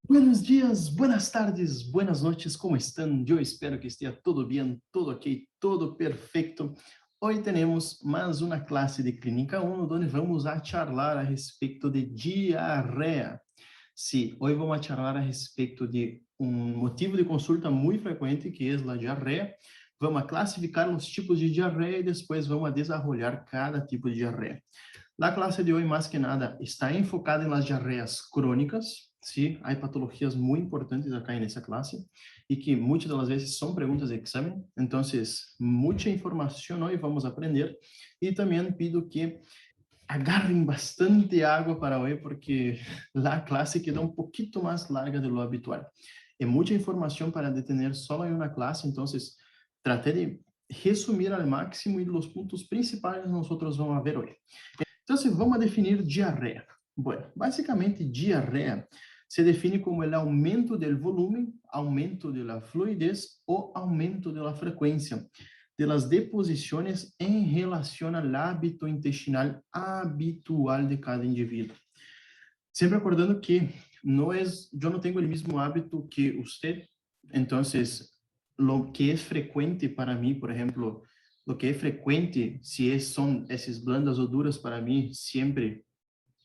Buenos días, buenas tardes, buenas noches, ¿cómo están? Yo espero que esté todo bien, todo ok, todo perfecto. Hoy tenemos más una clase de Clínica 1, donde vamos a charlar a respeito de diarreia. Sí, hoy vamos a charlar a respeito de un motivo de consulta muy frecuente, que es la diarreia. Vamos a clasificar los tipos de diarreia y después vamos a desarrollar cada tipo de diarreia. La clase de hoy, más que nada, está enfocada en las diarreas crónicas. Sí, hay patologías muy importantes acá en esa clase y que muchas de las veces son preguntas de examen. Entonces, mucha información hoy vamos a aprender y también pido que agarren bastante agua para hoy porque la clase queda un poquito más larga de lo habitual. Es mucha información para detener solo en una clase, entonces traté de resumir al máximo y los puntos principales nosotros vamos a ver hoy. Entonces, vamos a definir diarrea. Bueno, básicamente diarrea se define como el aumento del volumen, aumento de la fluidez o aumento de la frecuencia de las deposiciones en relación al hábito intestinal habitual de cada individuo. Siempre acordando que no es, yo no tengo el mismo hábito que usted, entonces lo que es frecuente para mí, por ejemplo, lo que es frecuente, si es, son esas blandas o duras para mí, siempre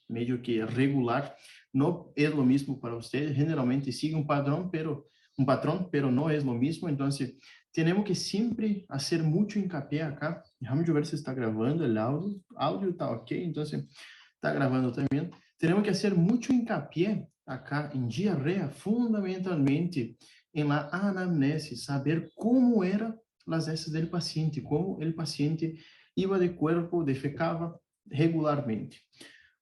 medio que regular, no es lo mismo para usted, generalmente sigue un patrón, pero no es lo mismo, entonces tenemos que siempre hacer mucho hincapié acá. Déjame ver si está grabando el audio está ok, entonces está grabando también. Tenemos que hacer mucho hincapié acá en diarrea, fundamentalmente en la anamnesis, saber cómo eran las heces del paciente, cómo el paciente iba de cuerpo, defecava regularmente.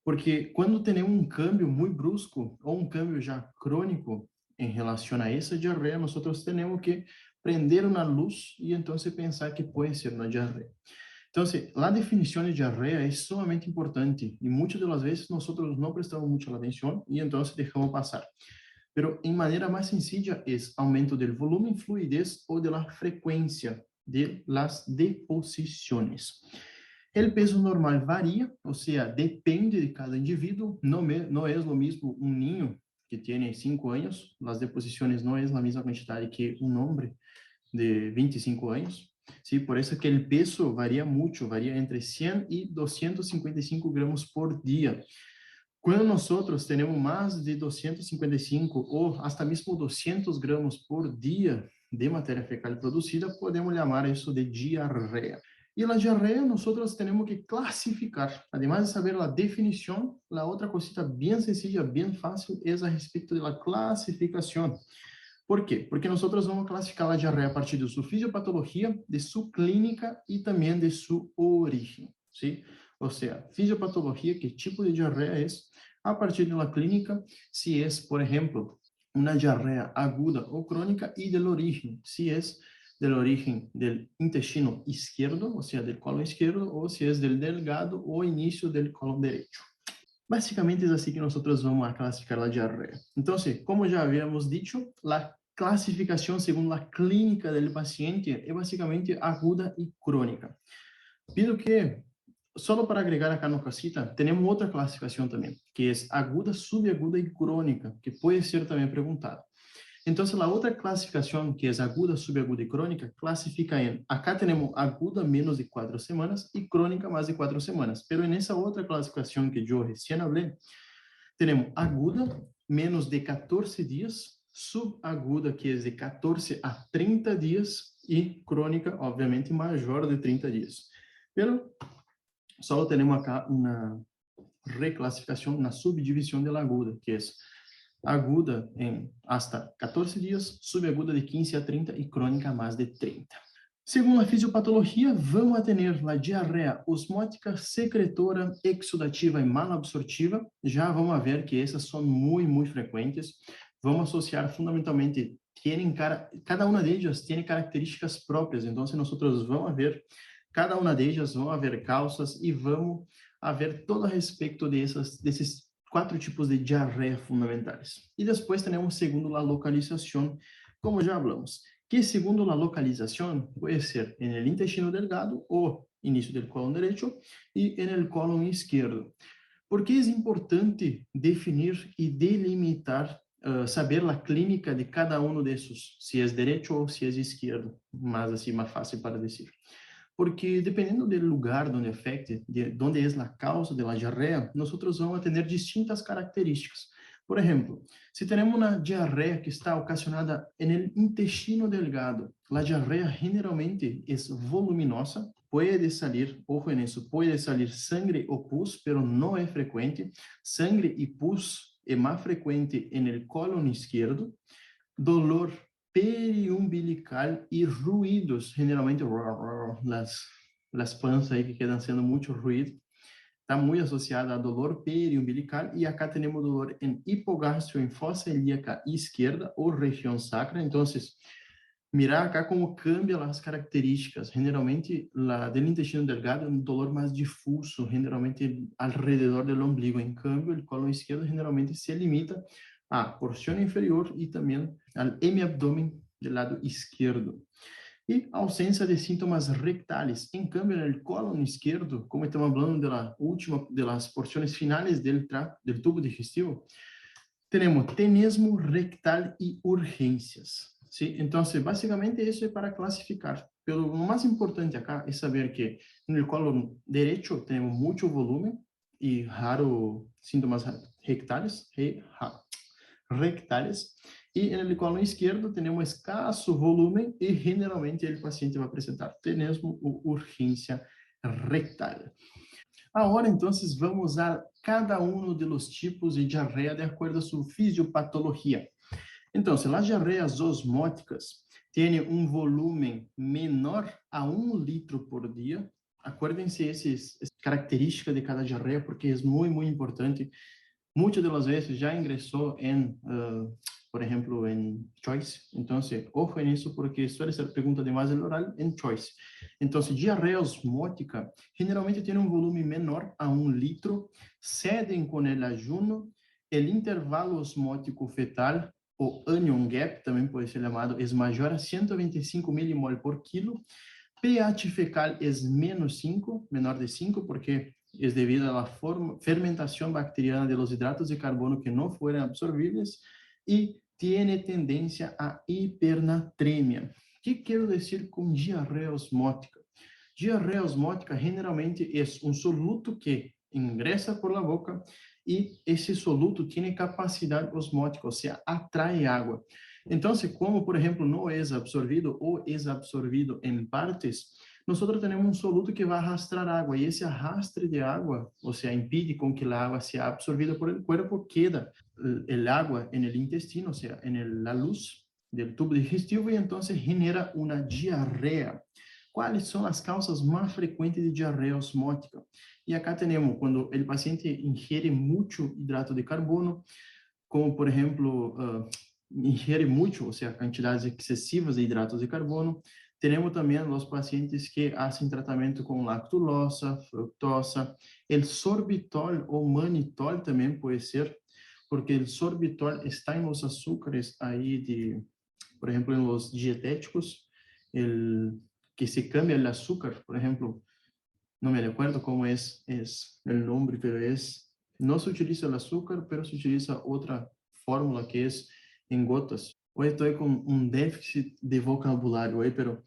Porque quando tenemos um câmbio muito brusco ou um câmbio já crônico em relação a essa diarreia, nós temos que prender uma luz e então pensar que pode ser uma diarreia. Então, a definição de diarreia é sumamente importante e muitas das vezes nós não prestamos muita atenção e então deixamos passar. Pero em maneira mais sencilla é aumento do volume, fluidez ou da frequência de las deposiciones. El peso normal varía, o sea, depende de cada individuo. No es lo mismo un niño que tiene 5 años, las deposiciones no es la misma cantidad que un hombre de 25 años. Sí, por eso que el peso varía mucho, varía entre 100 y 255 gramos por día. Cuando nosotros tenemos más de 255 o hasta mismo 200 gramos por día de materia fecal producida, podemos llamar eso de diarrea. Y la diarrea nosotros tenemos que clasificar. Además de saber la definición, la otra cosita bien sencilla, bien fácil, es a respecto de la clasificación. ¿Por qué? Porque nosotros vamos a clasificar la diarrea a partir de su fisiopatología, de su clínica y también de su origen, ¿sí? O sea, fisiopatología, qué tipo de diarrea es, a partir de la clínica, si es, por ejemplo, una diarrea aguda o crónica, y del origen, si es del origen del intestino izquierdo, o sea, del colon izquierdo, o si es del delgado o inicio del colon derecho. Básicamente es así que nosotros vamos a clasificar la diarrea. Entonces, como ya habíamos dicho, la clasificación según la clínica del paciente es básicamente aguda y crónica. Pido que, solo para agregar acá no casita, tenemos otra clasificación también, que es aguda, subaguda y crónica, que puede ser también preguntada. Entonces, la otra clasificación, que es aguda, subaguda y crónica, clasifica en, acá tenemos aguda menos de 4 semanas y crónica más de 4 semanas. Pero en esa otra clasificación que yo recién hablé, tenemos aguda menos de 14 días, subaguda, que es de 14 a 30 días, y crónica, obviamente, mayor de 30 días. Pero solo tenemos acá una reclasificación, una subdivisión de la aguda, que es aguda em hasta 14 dias, subaguda de 15 a 30 e crônica a mais de 30. Segundo a fisiopatologia, vamos a ter a diarreia osmótica, secretora, exudativa e malabsortiva. Já vamos ver que essas são muito frequentes. Vamos associar fundamentalmente, cada uma delas tem características próprias, então nós vamos ver cada uma delas, vamos ver causas e vamos a ver todo a respeito desses 4 tipos de diarreia fundamentais. E depois temos, segundo, a localização, como já falamos, que segundo a localização pode ser en el intestino delgado ou início del colon derecho e en el colon izquierdo. ¿Por que é importante definir e delimitar saber a clínica de cada um desses, se é direito ou se é esquerdo, mais assim, mais fácil para dizer. Porque dependendo do lugar onde afecte, de onde é a causa da diarreia, nós vamos ter distintas características. Por exemplo, se temos uma diarreia que está ocasionada no intestino delgado, a diarreia generalmente é voluminosa, pode salir, ojo nisso, pode salir sangue ou pus, pero não é frequente. Sangue e pus é mais frequente no cólon esquerdo. Dolor periumbilical e ruídos, generalmente las panças aí que quedam sendo muito ruído, está muito associada a dolor periumbilical, e acá temos dolor em hipogastro, em fossa ilíaca esquerda ou região sacra. Então, mirar acá como cambia as características. Generalmente, la del intestino delgado é um dolor mais difuso, generalmente alrededor do ombligo. Em câmbio, o colo esquerdo generalmente se limita à porção inferior e também ao hemiabdômen do lado esquerdo. E ausência de sintomas rectales. Em câmbio, no colo esquerdo, como estamos falando da última, das porções finais do tubo digestivo, temos tenesmo rectal e urgências. ¿Sí? Entonces, básicamente eso es para clasificar. Pero lo más importante acá es saber que en el colon derecho tenemos mucho volumen y raro síntomas rectales, y en el colon izquierdo tenemos escaso volumen y generalmente el paciente va a presentar tenesmo o urgencia rectal. Agora, então, vamos a cada um dos tipos de diarreia de acordo a sua fisiopatologia. Então, as diarreias osmóticas têm um volume menor a 1 litro por dia. Acuérdense essas características de cada diarreia, porque é muito importante. Muitas das vezes já ingressou em, por exemplo, em Choice. Então, ojo nisso, porque suele ser pergunta de mais oral em Choice. Então, diarreia osmótica generalmente tem um volume menor a 1 litro, cedem com o ajuno, o intervalo osmótico fetal, o anion gap, também pode ser chamado, é maior a 125 milimol por quilo. pH fecal é menos 5, menor de 5, porque é devido à fermentação bacteriana de los hidratos de carbono que não foram absorvidos, e tem tendência a hipernatremia. O que quero dizer com diarreia osmótica? Diarreia osmótica generalmente é um soluto que ingressa por la boca e esse soluto tem capacidade osmótica, ou seja, atrai água. Então, como, por exemplo, não é absorvido ou é absorvido em partes, nós temos um soluto que vai arrastrar água, e esse arrastre de água, ou seja, impede com que a água seja absorvida por el cuerpo, queda el agua en el intestino, o sea, en la luz del tubo digestivo, y entonces genera una diarrea. ¿Cuáles son las causas más frecuentes de diarrea osmótica? Y acá tenemos cuando el paciente ingiere mucho hidrato de carbono, como por ejemplo, ingiere mucho, o sea, cantidades excesivas de hidratos de carbono. Tenemos también los pacientes que hacen tratamiento con lactulosa, fructosa, el sorbitol o manitol también puede ser, porque el sorbitol está en los azúcares ahí de, por ejemplo, en los dietéticos, el que se cambia el azúcar, por ejemplo, no me recuerdo cómo es el nombre, pero no se utiliza el azúcar, pero se utiliza otra fórmula que es en gotas. Hoy estoy con un déficit de vocabulario, pero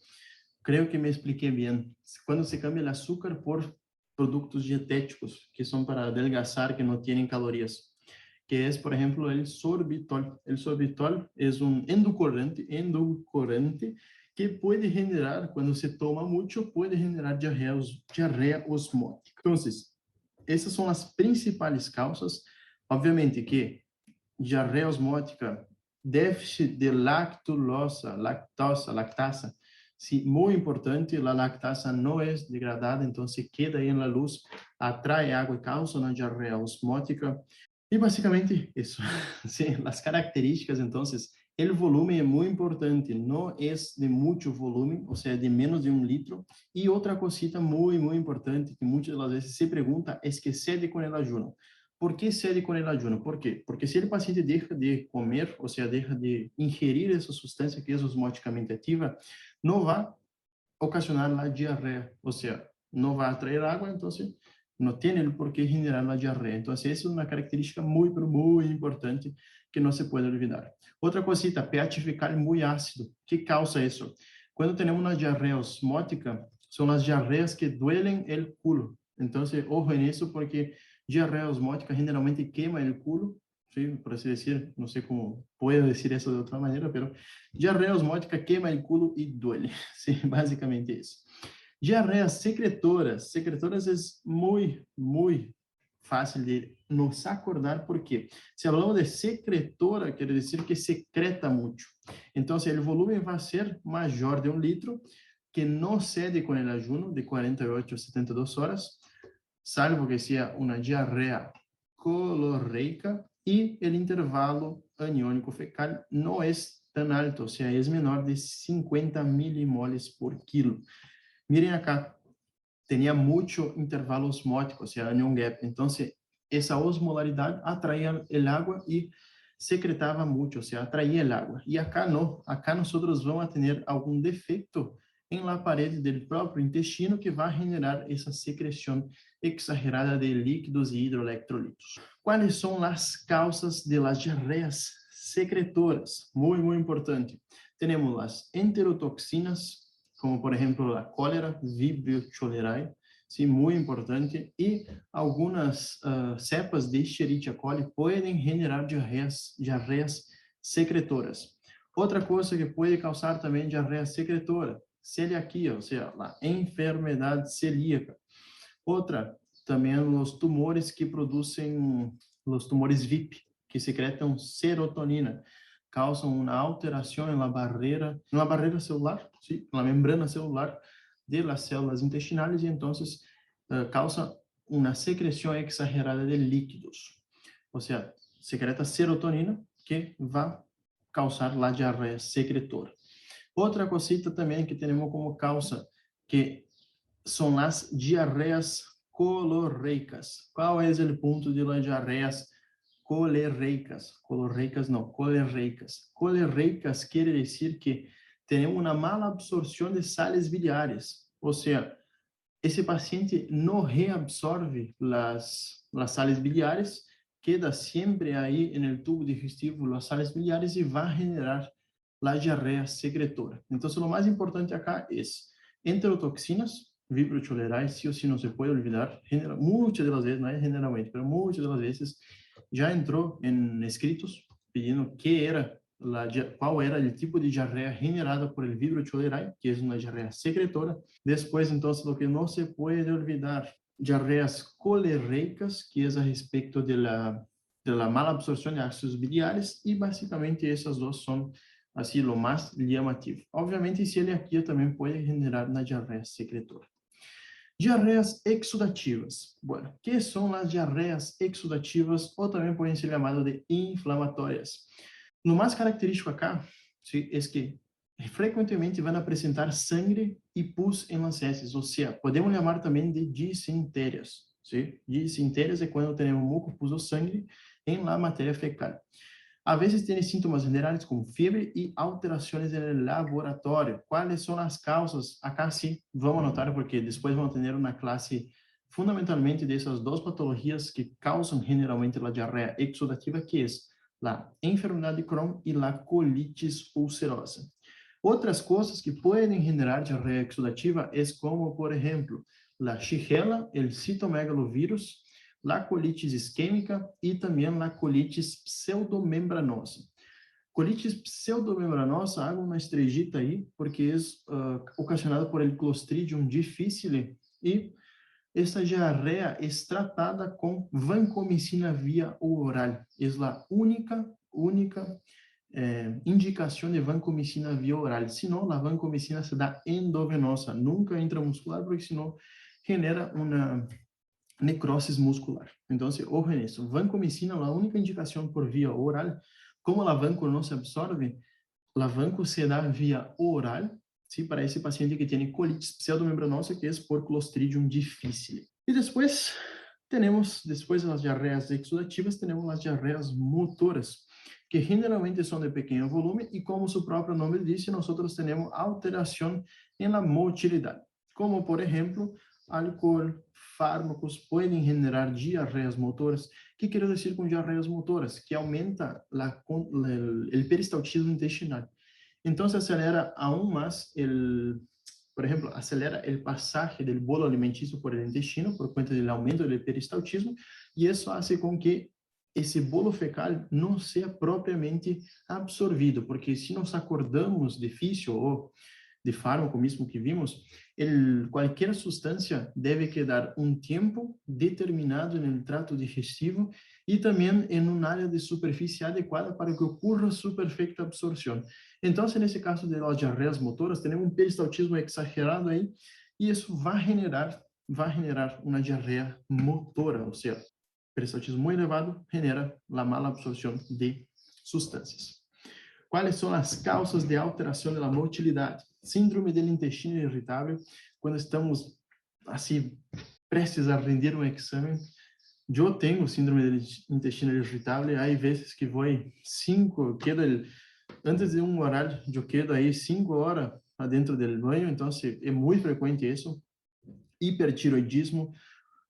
creo que me expliqué bien. Cuando se cambia el azúcar por productos dietéticos, que son para adelgazar, que no tienen calorías, que es, por ejemplo, el sorbitol. El sorbitol es un endulcorante que puede generar, cuando se toma mucho, puede generar diarrea osmótica. Entonces, essas são as principais causas. Obviamente que diarreia osmótica, déficit de lactasa, sí, muy importante, la lactasa no es degradada, entonces queda ahí en la luz, atrae agua y causa una diarrea osmótica. Y básicamente eso, sí, las características, entonces, el volumen es muy importante, no es de mucho volumen, o sea, de menos de 1 litro. Y otra cosita muy, muy importante que muchas de las veces se pregunta es que cede con el ayuno. ¿Por qué cede con el ayuno? ¿Por qué? Porque si el paciente deja de comer, o sea, deja de ingerir esa sustancia que es osmóticamente activa, no va a ocasionar la diarrea, o sea, no va a traer agua, entonces no tiene el por qué generar la diarrea. Entonces, esa es una característica muy, pero muy importante que no se puede olvidar. Otra cosita, pH fecal muy ácido. ¿Qué causa eso? Cuando tenemos una diarrea osmótica, son las diarreas que duelen el culo. Entonces, ojo en eso porque diarrea osmótica generalmente quema el culo, ¿sí? Por así decir, no sé cómo puedo decir eso de otra manera, pero diarrea osmótica quema el culo y duele, ¿sí? Básicamente eso. Diarreas secretoras. Secretoras es muy, muy fácil de nos acordar porque se hablamos de secretora, quiere decir que secreta mucho. Entonces, el volumen va a ser mayor de 1 litro, que no cede con el ayuno de 48 a 72 horas, salvo que sea una diarrea colorreica, y el intervalo aniónico fecal no es tan alto, o sea, es menor de 50 milimoles por kilo. Miren acá, tenía mucho intervalo osmótico, o sea, anion gap. Entonces, esa osmolaridad atraía el agua y secretaba mucho, o sea, atraía el agua. Y acá no, acá nosotros vamos a tener algún defecto en la pared del propio intestino que va a generar esa secreción exagerada de líquidos y hidroelectrolitos. ¿Cuáles son las causas de las diarreas secretoras? Muy, muy importante. Tenemos las enterotoxinas, como por ejemplo la cólera, Vibrio cholerae, sí, muy importante, y algunas cepas de Escherichia coli pueden generar diarreas secretoras. Otra cosa que puede causar también diarrea secretora, celiaquía, o sea, la enfermedad celíaca. Otra, también los tumores que producen, los tumores VIP, que secretan serotonina, causan una alteración en la barrera celular, ¿sí? En la membrana celular de las células intestinales y entonces causa una secreción exagerada de líquidos. O sea, secreta serotonina que va a causar la diarrea secretora. Otra cosita también que tenemos como causa, que son las diarreas colorreicas. ¿Cuál es el punto de las diarreas colerreicas? Colorreicas no, colerreicas. Colerreicas quiere decir que tenemos una mala absorción de sales biliares. O sea, ese paciente no reabsorbe las sales biliares, queda siempre ahí en el tubo digestivo las sales biliares y va a generar la diarrea secretora. Entonces, lo más importante acá es enterotoxinas, Vibrio cholerae, sí o sí no se puede olvidar. Muchas de las veces, no es generalmente, pero muchas de las veces ya entró en escritos pidiendo cuál era el tipo de diarrea generada por el Vibrio cholerae, que es una diarrea secretora. Después, entonces, lo que no se puede olvidar, diarreas colerreicas, que es a respecto de la mala absorción de ácidos biliares, y básicamente esas dos son así lo más llamativo. Obviamente, celiaquía también puede generar una diarrea secretora. Diarreas exudativas. Bueno, ¿qué son las diarreas exudativas o también pueden ser llamadas de inflamatorias? Lo más característico acá, ¿sí? Es que frecuentemente van a presentar sangre y pus en las heces, o sea, podemos llamar también de disenterias, ¿sí? Disenterias es cuando tenemos muco, pus o sangre en la materia fecal. A veces tiene síntomas generales como fiebre y alteraciones en el laboratorio. ¿Cuáles son las causas? Acá sí, vamos a notar porque después vamos a tener una clase fundamentalmente de esas dos patologías que causan generalmente la diarrea exudativa, que es la enfermedad de Crohn y la colitis ulcerosa. Otras cosas que pueden generar diarrea exudativa es como, por ejemplo, la Shigella, el citomegalovirus, la colitis isquémica y también la colitis pseudomembranosa. Colitis pseudomembranosa, hago una estrellita ahí, porque es ocasionada por el Clostridium difficile y esta diarrea es tratada con vancomicina vía oral. Es la única indicación de vancomicina vía oral. Si no, la vancomicina se da endovenosa, nunca intramuscular, porque si no genera una necrosis muscular. Entonces, ojo en eso. Vancomicina, la única indicación por vía oral. Como la vanco no se absorbe, la vanco se da vía oral, ¿sí? Para ese paciente que tiene colitis pseudomembranosa, que es por Clostridium difficile. Y después después de las diarreas exudativas, tenemos las diarreas motoras, que generalmente son de pequeño volumen y como su propio nombre dice, nosotros tenemos alteración en la motilidad. Como, por ejemplo, alcohol, fármacos pueden generar diarreas motoras. ¿Qué quiero decir con diarreas motoras? Que aumenta el peristaltismo intestinal. Entonces acelera aún más por ejemplo, acelera el pasaje del bolo alimenticio por el intestino por cuenta del aumento del peristaltismo y eso hace con que esse bolo fecal não seja propriamente absorvido, porque se nos acordamos de físio ou de fármaco mesmo que vimos, qualquer substância deve quedar um tempo determinado no trato digestivo e também em uma área de superfície adequada para que ocorra sua perfeita absorção. Então, nesse caso de las diarreias motoras, temos um peristaltismo exagerado aí e isso vai generar uma diarreia motora, ou seja, peristaltismo muito elevado genera a mala absorção de substâncias. Quais são as causas de alteração da motilidade? Síndrome do intestino irritável, quando estamos assim prestes a render um exame. Eu tenho síndrome do intestino irritável, há vezes que vou antes de um horário, eu quedo aí 5 horas dentro do banho, então é muito frequente isso. Hipertiroidismo,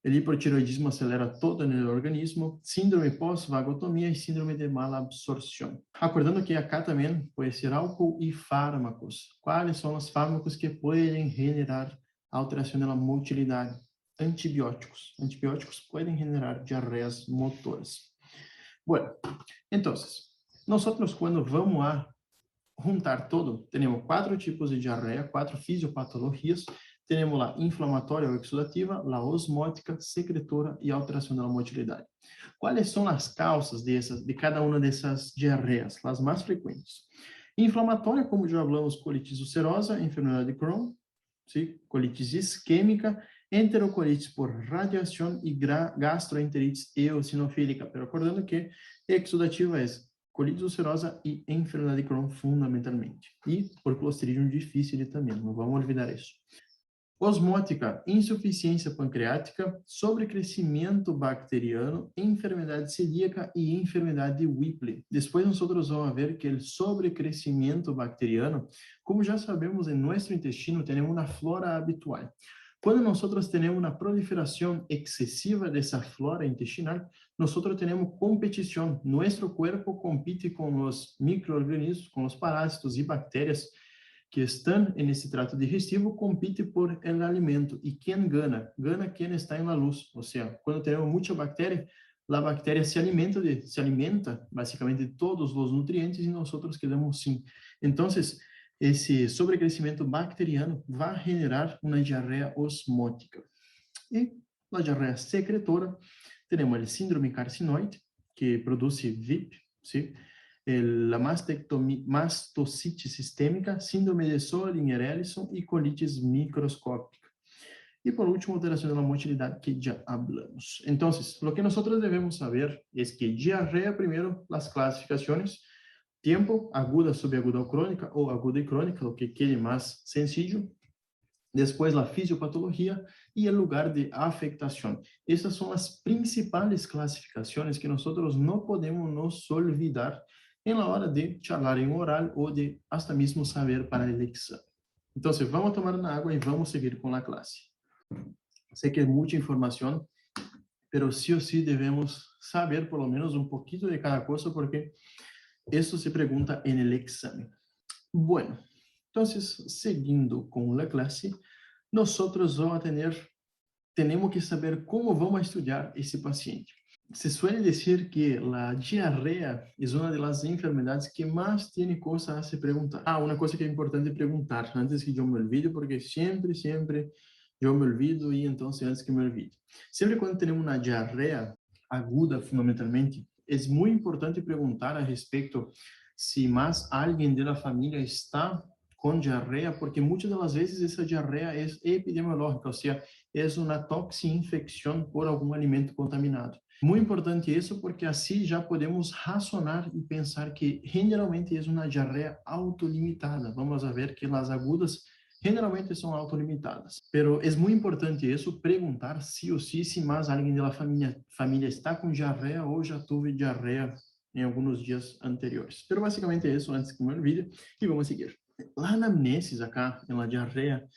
o hipotiroidismo acelera todo no organismo, síndrome pós-vagotomia e síndrome de mala absorção. Acordando que acá também pode ser álcool e fármacos. Quais são os fármacos que podem generar alteração da motilidade? Antibióticos. Antibióticos podem generar diarreias motoras. Bueno, então, nós quando vamos a juntar todo, temos 4 tipos de diarreia, 4 fisiopatologias. Temos a inflamatória ou exudativa, a osmótica, secretora e alteração da motilidade. Quais são as causas de cada uma dessas diarreias, as mais frequentes? Inflamatória, como já falamos, colite ulcerosa, enfermidade de Crohn, ¿sí? Colitis isquêmica, enterocolites por radiação e gastroenterites eosinofílica. Pero acordando que exudativa é colite ulcerosa e enfermidade de Crohn fundamentalmente. E por Clostridium difficile também, não vamos olvidar isso. Osmótica, insuficiência pancreática, sobrecrescimento bacteriano, enfermidade celíaca e enfermidade de Whipple. Depois nós vamos ver que o sobrecrescimento bacteriano, como já sabemos, em nosso intestino temos uma flora habitual. Quando nós temos uma proliferação excessiva dessa flora intestinal, nós temos competição. Nosso corpo compite com os micro-organismos, com os parásitos e bactérias que estão nesse trato digestivo, compite por el alimento. E quem gana? Gana quem está na luz. Ou seja, quando temos muita bactéria, a bactéria se alimenta basicamente de todos os nutrientes e nós quedamos sem. Então, esse sobrecrescimento bacteriano vai generar uma diarreia osmótica. E a diarreia secretora, temos a síndrome carcinoide, que produz VIP, ¿sí? La mastocite sistêmica, síndrome de Soering-Ellison e colitis microscópica. E por último, alteração da motilidade que já hablamos. Então, o que nós devemos saber é que diarreia, primeiro, as classificações, tempo, aguda, subaguda ou crônica, ou aguda e crônica, o que quede mais sencillo. Depois, a fisiopatologia e o lugar de afectação. Essas são as principais classificações que nós não podemos nos olvidar em la hora de charlar em oral ou de hasta mesmo saber para o exame. Então, vamos tomar uma água e vamos seguir com a classe. Sei que é muita informação, mas sí ou sí devemos saber por lo menos um pouquinho de cada coisa, porque isso se pergunta en el exame. Bueno, então, seguindo com a classe, nós vamos temos que saber como vamos estudar esse paciente. Se suele dizer que a diarreia é uma das enfermedades que mais tem coisas a se perguntar. Uma coisa que é importante perguntar antes que eu me olvide, porque sempre eu me olvido e então antes que me olvide. Sempre quando temos uma diarreia aguda, fundamentalmente, é muito importante perguntar a respeito se mais alguém da família está com diarreia, porque muitas das vezes essa diarreia é epidemiológica, ou seja, é uma toxinfecção por algum alimento contaminado. Muito importante isso, porque assim já podemos racionar e pensar que geralmente é uma diarreia autolimitada. Vamos a ver que as agudas generalmente são autolimitadas. Pero é muito importante isso, perguntar sí ou sí se mais alguém da família está com diarreia ou já teve diarreia em alguns dias anteriores. Pero basicamente isso, antes que me olvide, e vamos seguir. A anamnese acá, na diarreia,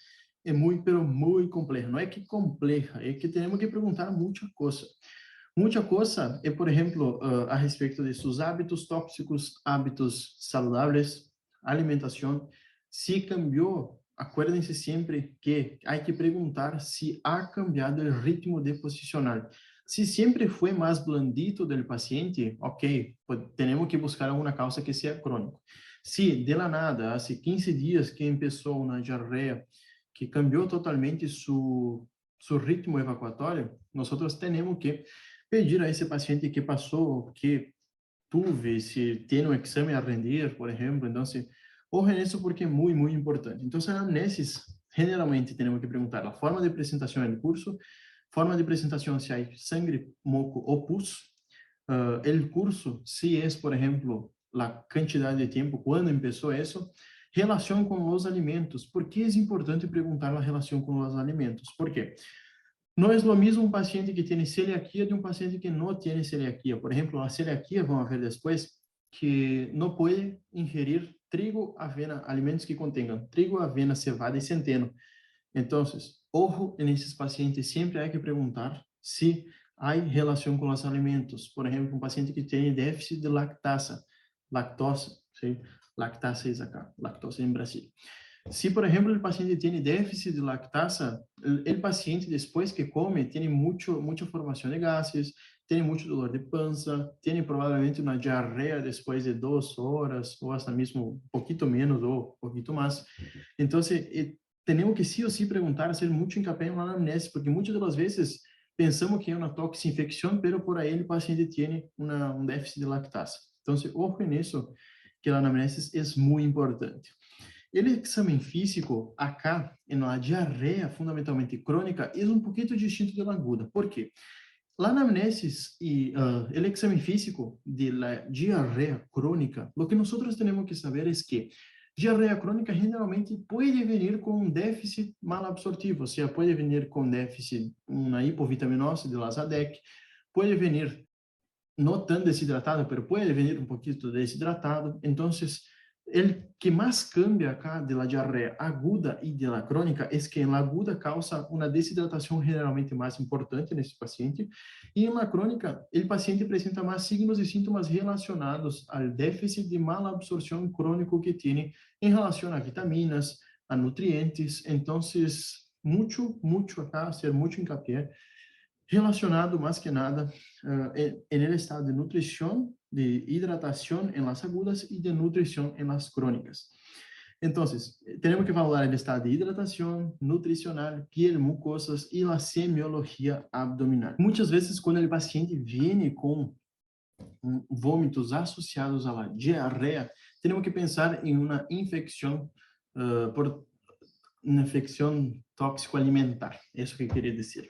é muito, pero muito compleja. Não é que compleja, é que temos que perguntar muita coisa. Muita coisa é, por exemplo, a respeito de seus hábitos tóxicos, hábitos saludables, alimentação. Se cambiou, acuérdense sempre que há que perguntar se ha cambiado o ritmo de posicionar. Se sempre foi mais blandito do paciente, ok, temos que buscar alguma causa que seja crônica. Se de la nada, há 15 dias que começou uma diarreia que cambiou totalmente seu ritmo evacuatório, nós temos que pedir a esse paciente que passou, que tuve, se tem um exame a render, por exemplo. Então, ojo nisso porque é muito, muito importante. Então, a anamnesis, generalmente, temos que perguntar a forma de apresentação do curso, forma de apresentação se há sangue, moco ou pus, o curso, se é, por exemplo, a quantidade de tempo, quando começou isso, relação com os alimentos. Por que é importante perguntar a relação com os alimentos? Por quê? Não é o mesmo um paciente que tem celiaquia de um paciente que não tem celiaquia. Por exemplo, a celiaquia, vamos ver depois, que não pode ingerir trigo, avena, alimentos que contenham trigo, avena, cevada e centeno. Então, ojo nesses pacientes, sempre há que perguntar se há relação com os alimentos. Por exemplo, um paciente que tem déficit de lactose, sim? Lactase é acá, lactose em Brasil. Se, por exemplo, o paciente tem déficit de lactasa, o paciente, depois que come, tem muita formação de gases, tem muito dor de pança, tem provavelmente uma diarreia depois de 2 horas, ou até mesmo um pouquinho menos, ou um pouquinho mais. Então, temos que, sim ou sim, perguntar, fazer muito hincapié na anamnese, porque muitas das vezes pensamos que é uma toxinfecção, mas por aí o paciente tem um déficit de lactasa. Então, ojo nisso, que a anamnese é muito importante. O exame físico, acá, na diarreia fundamentalmente crônica, é um pouquinho distinto da aguda. Por quê? La anamnesis e o exame físico de la diarreia crônica, o que nós temos que saber é que diarreia crônica generalmente pode vir com um déficit malabsortivo, ou seja, pode vir com déficit, uma hipovitaminose de Lasadec, pode vir não tão desidratado, mas pode vir um pouquinho desidratado. Então, o que mais cambia acá de la diarreia aguda e de la crônica é que na aguda causa uma desidratação generalmente mais importante nesse paciente, e na crônica o paciente apresenta mais signos e sintomas relacionados ao déficit de malabsorção crônico que tem em relação a vitaminas, a nutrientes. Então, muito acá, ser muito hincapié relacionado mais que nada en el estado de nutrición, de hidratación en las agudas y de nutrición en las crónicas. Entonces, tenemos que valorar el estado de hidratación, nutricional, piel, mucosas y la semiología abdominal. Muchas veces cuando el paciente viene con vômitos associados à diarreia, temos que pensar em uma infecção por uma infecção tóxico-alimentar. É isso que eu queria dizer.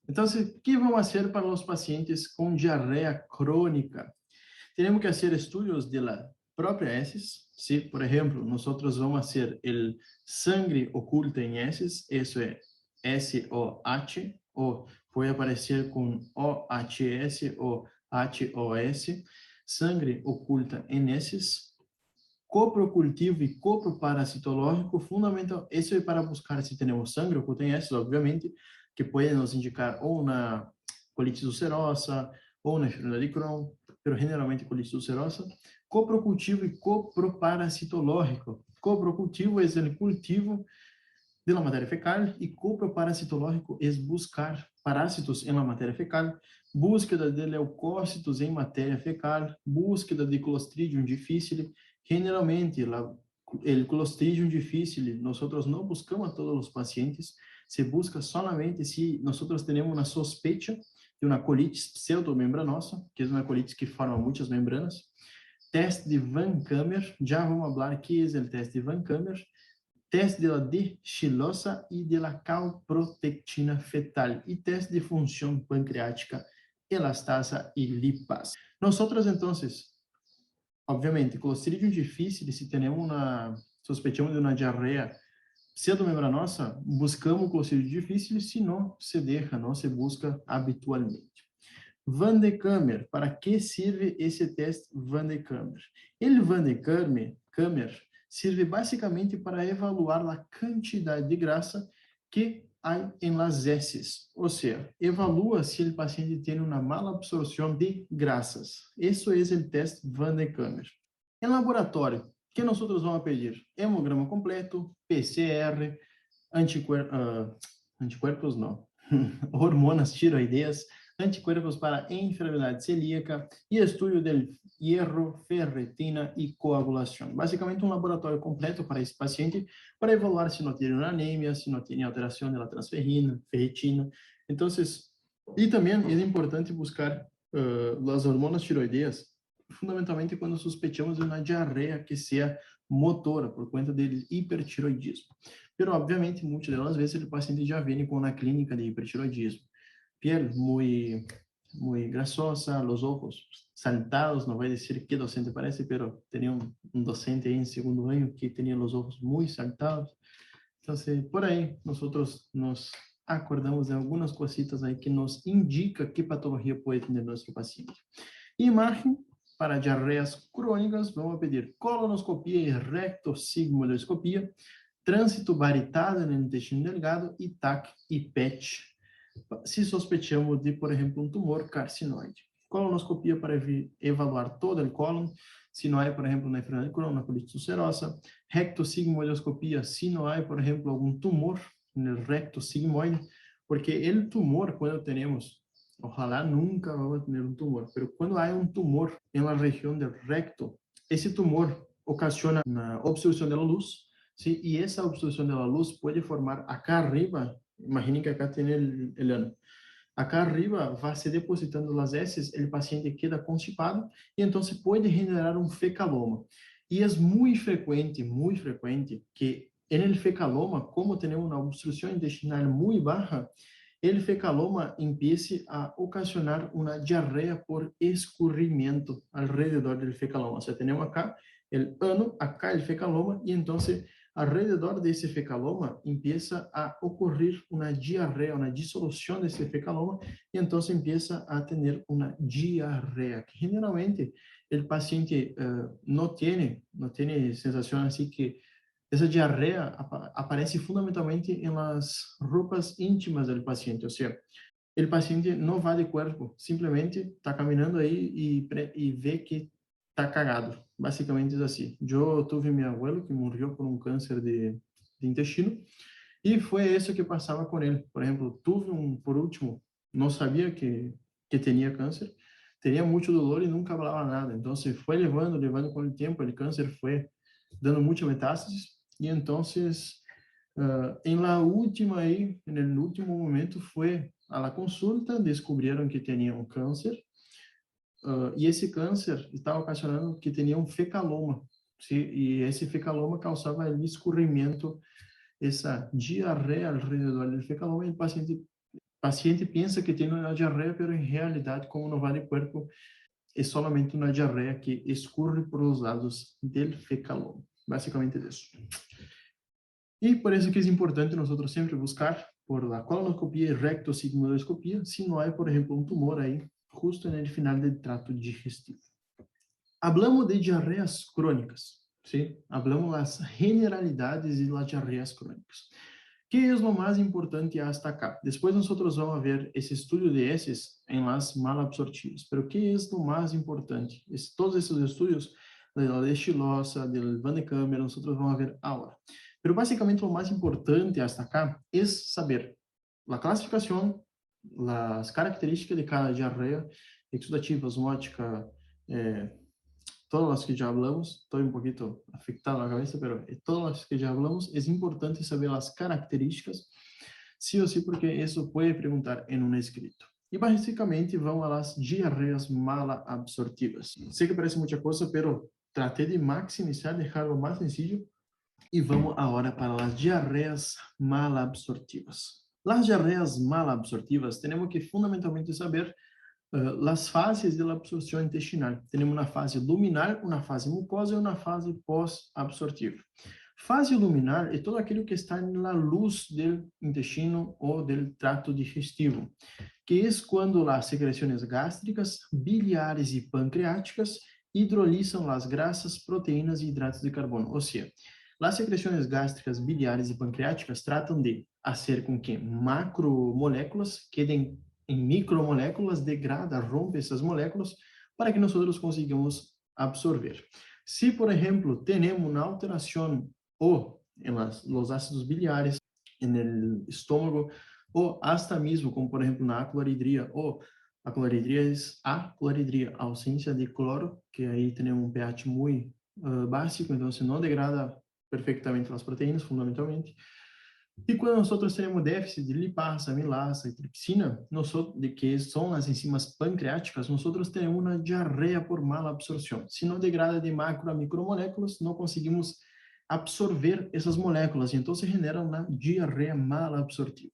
Então, o que vamos fazer para os pacientes com diarreia crônica? Temos que fazer estudos de la própria heces. Se, por exemplo, nós vamos fazer o sangue oculta em heces, isso é SOH, ou pode aparecer com OHS ou HOS, sangue oculta em heces. Coprocultivo e coproparasitológico, fundamental, isso é para buscar se temos sangue oculta em heces, obviamente, que pode nos indicar ou na colite ulcerosa ou na enfermidade de Crohn, mas generalmente colite ulcerosa. Coprocultivo e coproparasitológico. Coprocultivo é o cultivo de la matéria fecal e coproparasitológico é buscar parásitos em la matéria fecal, búsqueda de leucócitos em matéria fecal, búsqueda de Clostridium difficile. Generalmente, o Clostridium difficile, nós não buscamos a todos os pacientes, se busca solamente se nós temos uma suspeita de uma colite pseudomembranosa, que é uma colite que forma muitas membranas. Teste de Van Kammer, já vamos falar que é o teste de Van Kammer. Teste de la D-xilosa e de la calprotectina fetal, e teste de função pancreática, elastasa e lipase. Nós, então, obviamente, Clostridium difficile, se sospechamos de uma diarreia pseudomembranosa, buscamos Clostridium difficile, se não se deixa, não se busca habitualmente. Van de Kammer, para que serve esse teste Van de Kammer? Ele Van de Kammer sirve básicamente para evaluar a quantidade de grasa que há em las heces, ou seja, evalua se o paciente tem uma mala absorção de grasas. Isso é o teste Van de Kammer. Em laboratório, que nós vamos pedir? Hemograma completo, PCR, anticuerpos não, hormonas tiroideas, anticuerpos para enfermidade celíaca e estudo del hierro, ferritina e coagulação. Basicamente, um laboratório completo para esse paciente, para evaluar se não tem anemia, se não tem alteração da transferrina, ferritina. Então, e também é importante buscar as hormonas tiroideas, fundamentalmente quando suspeitamos de uma diarreia que seja motora, por conta do hipertiroidismo. Pero, obviamente, muitas das vezes o paciente já vem com uma clínica de hipertiroidismo. Piel muy grasosa, los ojos saltados, no voy a decir qué docente parece, pero tenía un docente ahí en segundo año que tenía los ojos muy saltados. Entonces, por ahí nosotros nos acordamos de algunas cositas aí que nos indica qué patología puede tener nuestro paciente. Imagen para diarreias crônicas, vamos a pedir colonoscopia e rectosigmoidoscopia, trânsito baritado no intestino delgado e TAC e PET, se suspeitamos de, por exemplo, um tumor carcinoide. Colonoscopia para evaluar todo o cólon, se não há, por exemplo, uma enfermidade crônica, colite ulcerosa. Rectosigmoidoscopia, se não há, por exemplo, algum tumor no recto sigmoide, porque o tumor, quando temos, ojalá nunca vamos ter um tumor, mas quando há um tumor na região do recto, esse tumor ocasiona uma obstrução da luz, sim, e essa obstrução da luz pode formar acá arriba. Imaginem que acá tem o ano. Acá arriba vai se depositando as heces, o paciente queda constipado e então se pode generar um fecaloma. E é muito frequente que no fecaloma, como temos uma obstrução intestinal muito baixa, o fecaloma empiece a ocasionar uma diarreia por escorrimento alrededor do fecaloma. Ou seja, temos acá o ano, acá o fecaloma e então alrededor desse fecaloma empieza a ocorrer uma diarreia, uma dissolução desse fecaloma, e então empieza a ter uma diarreia, que generalmente o paciente não tem sensação assim que essa diarreia aparece fundamentalmente em las roupas íntimas do paciente, ou seja, o paciente não vai de corpo, simplesmente está caminhando aí e vê que está cagado. Basicamente é assim. Eu tive meu abuelo que morreu por um câncer de intestino e foi isso que passava com ele. Por exemplo, por último, não sabia que tinha câncer, tinha muito dolor e nunca falava nada. Então, se foi levando com o tempo, o câncer foi dando muitas metástases e então, no último momento, foi a la consulta, descobriram que tinha um câncer. E esse câncer estava ocasionando que tinha um fecaloma, e esse fecaloma causava escorrimento, essa diarreia alrededor do fecaloma, e o paciente pensa que tem uma diarreia, mas em realidade, como não vai de corpo, é somente uma diarreia que escorre por os lados do fecaloma. Basicamente isso. E por isso que é importante nós sempre buscar por a colonoscopia e rectosigmoidoscopia, se não há, por exemplo, um tumor aí, justo no final do trato digestivo. Hablamos de diarreias crônicas, sim? Hablamos das generalidades e das diarreias crônicas. Que é o mais importante a destacar? Depois nós vamos ver esse estudo de heces em las malabsortivas. Pero que é o mais importante? Todos esses estudos, da estilosa, do Van de Kammer, nós vamos ver agora. Pero basicamente o mais importante a destacar é saber a classificação, as características de cada diarreia, exudativa, osmótica, todas as que já hablamos. Estou um pouquinho afectado na cabeça, pero todas as que já hablamos, é importante saber as características, sim ou sim, porque isso pode perguntar em um escrito. E basicamente vamos às diarreias malabsortivas. Sei que parece muita coisa, pero tratei de maximizar, deixar o mais sencillo. E vamos agora para as diarreias malabsortivas. As diarreias malabsortivas, temos que fundamentalmente saber as fases da absorção intestinal. Temos uma fase luminar, uma fase mucosa e uma fase pós-absortiva. Fase luminar é tudo aquilo que está na luz do intestino ou do trato digestivo, que é quando as secreções gástricas, biliares e pancreáticas hidrolizan las grasas, proteínas y hidratos de carbono. O sea, las secreciones gástricas, biliares y pancreáticas tratan de hacer con que macromoléculas queden en micromoléculas, degrada, rompe esas moléculas para que nosotros consigamos absorber. Si, por ejemplo, tenemos una alteración o en los ácidos biliares, en el estómago, o hasta mismo, como por ejemplo na acloridria, ou a cloridria é a cloridria, a ausência de cloro, que aí tem um pH muito básico, então se não degrada perfeitamente as proteínas, fundamentalmente. E quando nós temos déficit de lipasa, amilasa e tripsina, de que são as enzimas pancreáticas, nós temos uma diarreia por mala absorção. Se não degrada de macro a micromoléculas, não conseguimos absorver essas moléculas, e então se genera uma diarreia mal absortiva.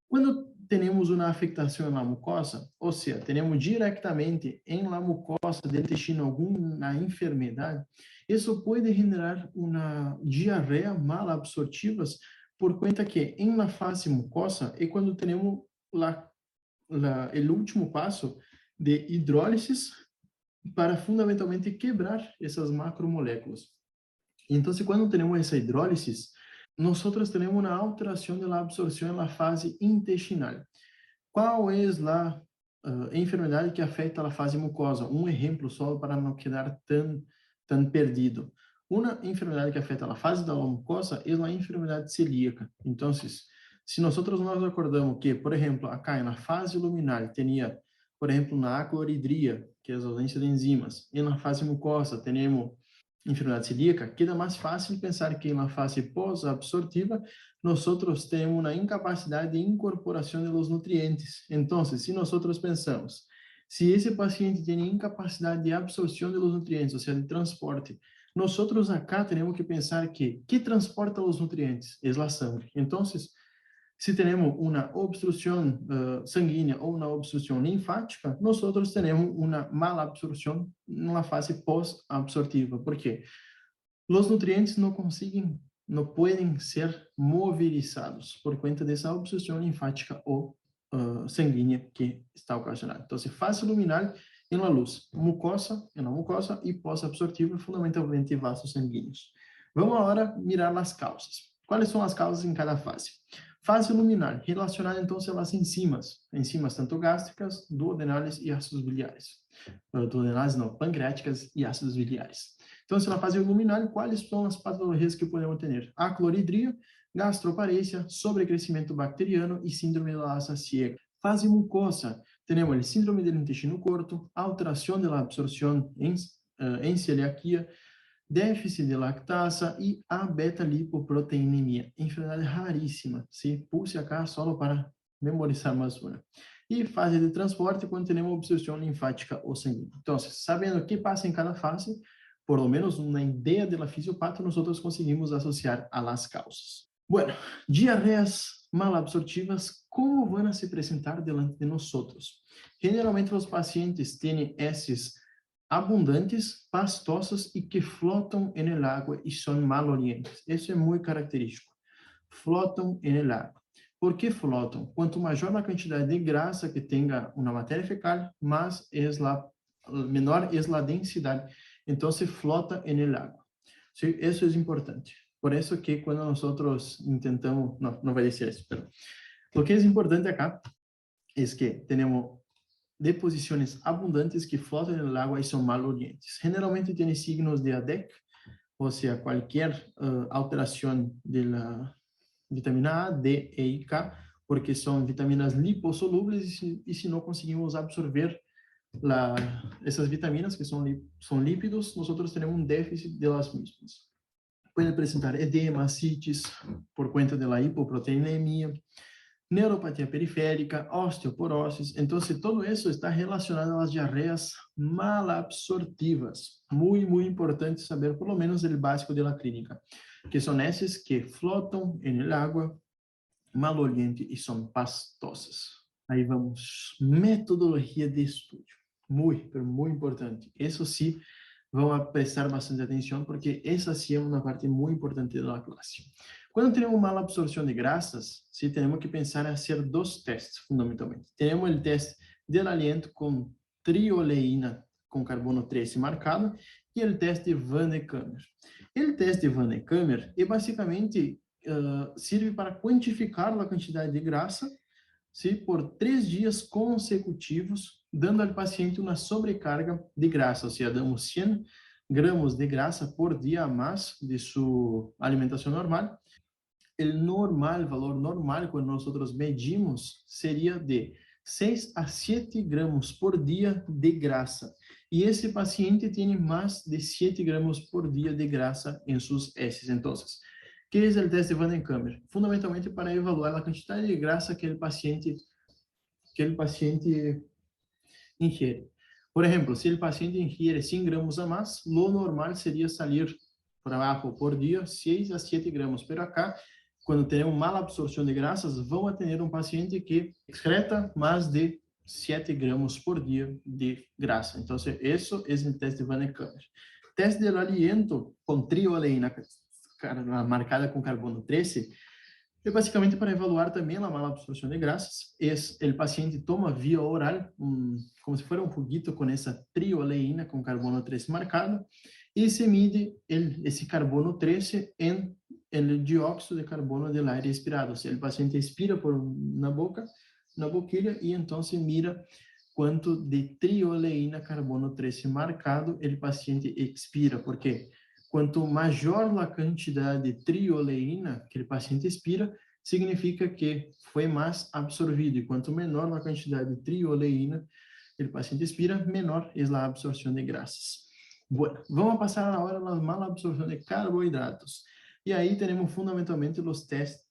Quando temos uma afectação na mucosa, ou seja, temos diretamente em la mucosa do intestino alguma enfermidade, isso pode generar uma diarreia mal absortiva, por conta que em la fase mucosa é quando temos o último passo de hidrólisis para fundamentalmente quebrar essas macromoléculas. Então, quando temos essa hidrólisis, nós temos uma alteração da absorção na fase intestinal. Qual é a enfermidade que afeta a fase mucosa? Um exemplo só para não quedar tão perdido. Uma enfermidade que afeta a fase da mucosa é a enfermidade celíaca. Então, se nós nos acordamos que, por exemplo, acá na fase luminal tinha, por exemplo, na acloridria, que é a ausência de enzimas, e na fase mucosa temos enfermidade celíaca, queda mais fácil pensar que na fase pós-absortiva nós temos uma incapacidade de incorporação dos nutrientes. Então, se nós pensamos, se esse paciente tem incapacidade de absorção dos nutrientes, ou seja, de transporte, nós acá temos que pensar que transporta os nutrientes? É a sangue. Então, se temos uma obstrução sanguínea ou uma obstrução linfática, nós temos uma mala absorção na fase pós-absortiva. Por quê? Os nutrientes não podem ser movilizados por conta dessa obstrução linfática ou sanguínea que está ocasionada. Então, fase luminal em la luz, mucosa e pós-absortiva, fundamentalmente vasos sanguíneos. Vamos agora mirar as causas. Quais são as causas em cada fase? Fase luminal, relacionada então às enzimas tanto gástricas, duodenais e ácidos biliares. Duodenais não, pancreáticas e ácidos biliares. Então, na fase luminal, quais são as patologias que podemos ter? Acloridria, gastroparesia, sobrecrescimento bacteriano e síndrome da asa ciega. Fase mucosa, temos o síndrome do intestino corto, alteração da absorção em celiaquia, déficit de lactasa e a beta-lipoproteinemia, enfermidade raríssima, pulse acá só para memorizar mais uma. E fase de transporte, quando temos obstrução linfática ou sanguínea. Então, sabendo o que passa em cada fase, por lo menos uma ideia da fisiopata, nós conseguimos associar a las causas. Bueno, diarreias malabsortivas, como vão se apresentar diante de nós? Generalmente, os pacientes têm heces abundantes, pastosas e que flotam en el agua e são malolientes. Isso é muito característico. Flotam en el agua. Por que flotam? Quanto maior a quantidade de grasa que tenha uma matéria fecal, menor é a densidade. Então, se flota en el agua. Sí, isso é importante. Por isso que quando nós intentamos, não vai dizer isso, pero o que é importante acá é que temos deposições abundantes que flotam no agua e são malolientes. Generalmente tem signos de ADEC, ou seja, qualquer alteração da vitamina A, D, E e K, porque são vitaminas lipossolúveis e se não conseguimos absorver essas vitaminas, que são lípidos, nós temos um déficit delas mesmas. Pode apresentar edema, cites, por conta da hipoproteinemia, neuropatia periférica, osteoporose. Então, todo isso está relacionado às diarreias malabsortivas. Muito importante saber, por lo menos, o básico da clínica, que são esses que flotam en água, malolientes e são pastosas. Aí vamos, metodologia de estudo. Muito importante. Isso sim, vamos prestar bastante atenção, porque essa sim é uma parte muito importante da classe. Quando temos mala absorção de grasas, temos que pensar em fazer dois testes, fundamentalmente. Temos o teste del aliento com trioleína com carbono 13 marcado e o teste de Van de Kamer. O teste de Van de Kamer basicamente sirve para quantificar a quantidade de grasa por 3 dias consecutivos, dando ao paciente uma sobrecarga de grasa, ou seja, damos 100 gramos de grasa por dia a mais de sua alimentação normal. O valor normal, quando nós medimos, seria de 6 a 7 gramos por dia de grasa. E esse paciente tem mais de 7 gramos por dia de grasa em suas heces. Então, que é o teste de Van den Kamer? Fundamentalmente para evaluar a quantidade de grasa que o paciente ingiere. Por exemplo, se o paciente ingiere 100 gramos a mais, lo normal seria sair para abaixo por dia 6 a 7 gramos. Pero acá, quando temos mala absorção de grasas, vamos a ter um paciente que excreta mais de 7 gramos por dia de grasa. Então, isso é o teste de Van den Kamer. Teste de aliento com trioleína marcada com carbono 13 é basicamente para evaluar também a mala absorção de grasas. O paciente toma via oral, como se fosse um juguito com essa trioleína com carbono 13 marcado, e se mide esse carbono 13 em el dióxido de carbono del aire expirado. Ou seja, o paciente expira na boquilha, e então se mira quanto de trioleína carbono 13 marcado o paciente expira. Por quê? Quanto maior a quantidade de trioleína que o paciente expira, significa que foi mais absorvido. E quanto menor a quantidade de trioleína que o paciente expira, menor é a absorção de grasas. Bueno, vamos passar agora a mala absorção de carboidratos. E aí temos fundamentalmente os testes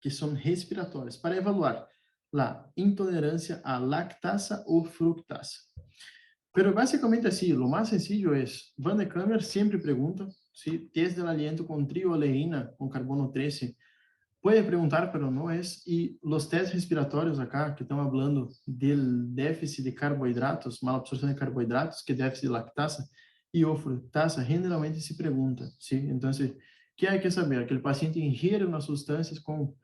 que são respiratórios, para evaluar a intolerância à lactasa ou fructasa. Pero basicamente assim, o mais sencillo é, Van de Kamer sempre pergunta se teste de aliento com trioleína, com carbono 13, pode perguntar, pero não é, e os testes respiratórios acá, que estão falando do déficit de carboidratos, mala absorção de carboidratos, que é déficit de lactasa e ou fructasa, generalmente se pergunta, sim? Então, o que há que saber? Que o paciente ingere umas substâncias com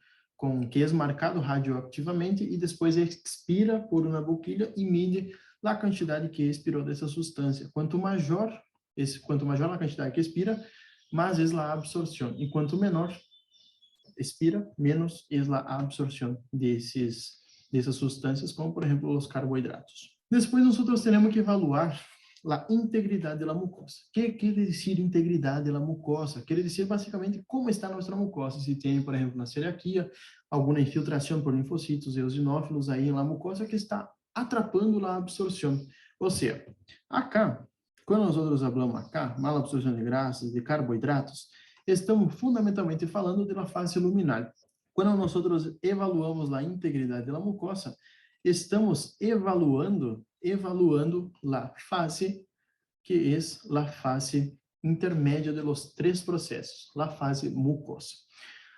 que é marcado radioativamente e depois expira por uma boquilha e mide a quantidade que expirou dessa substância. Quanto maior a quantidade que expira, mais é a absorção. E quanto menor expira, menos é a absorção dessas substâncias, como, por exemplo, os carboidratos. Depois, nós temos que evaluar a integridade da mucosa. O que quer dizer integridade da mucosa? Quer dizer, basicamente, como está nossa mucosa. Se tem, por exemplo, na celiaquia, alguma infiltração por linfocitos eosinófilos aí na mucosa que está atrapando a absorção. Ou seja, acá, quando nós falamos acá, mala absorção de grasas, de carboidratos, estamos fundamentalmente falando da fase luminal. Quando nós evaluamos a integridade da mucosa, estamos evaluando a fase que é a fase intermédia de los 3 processos, a fase mucosa.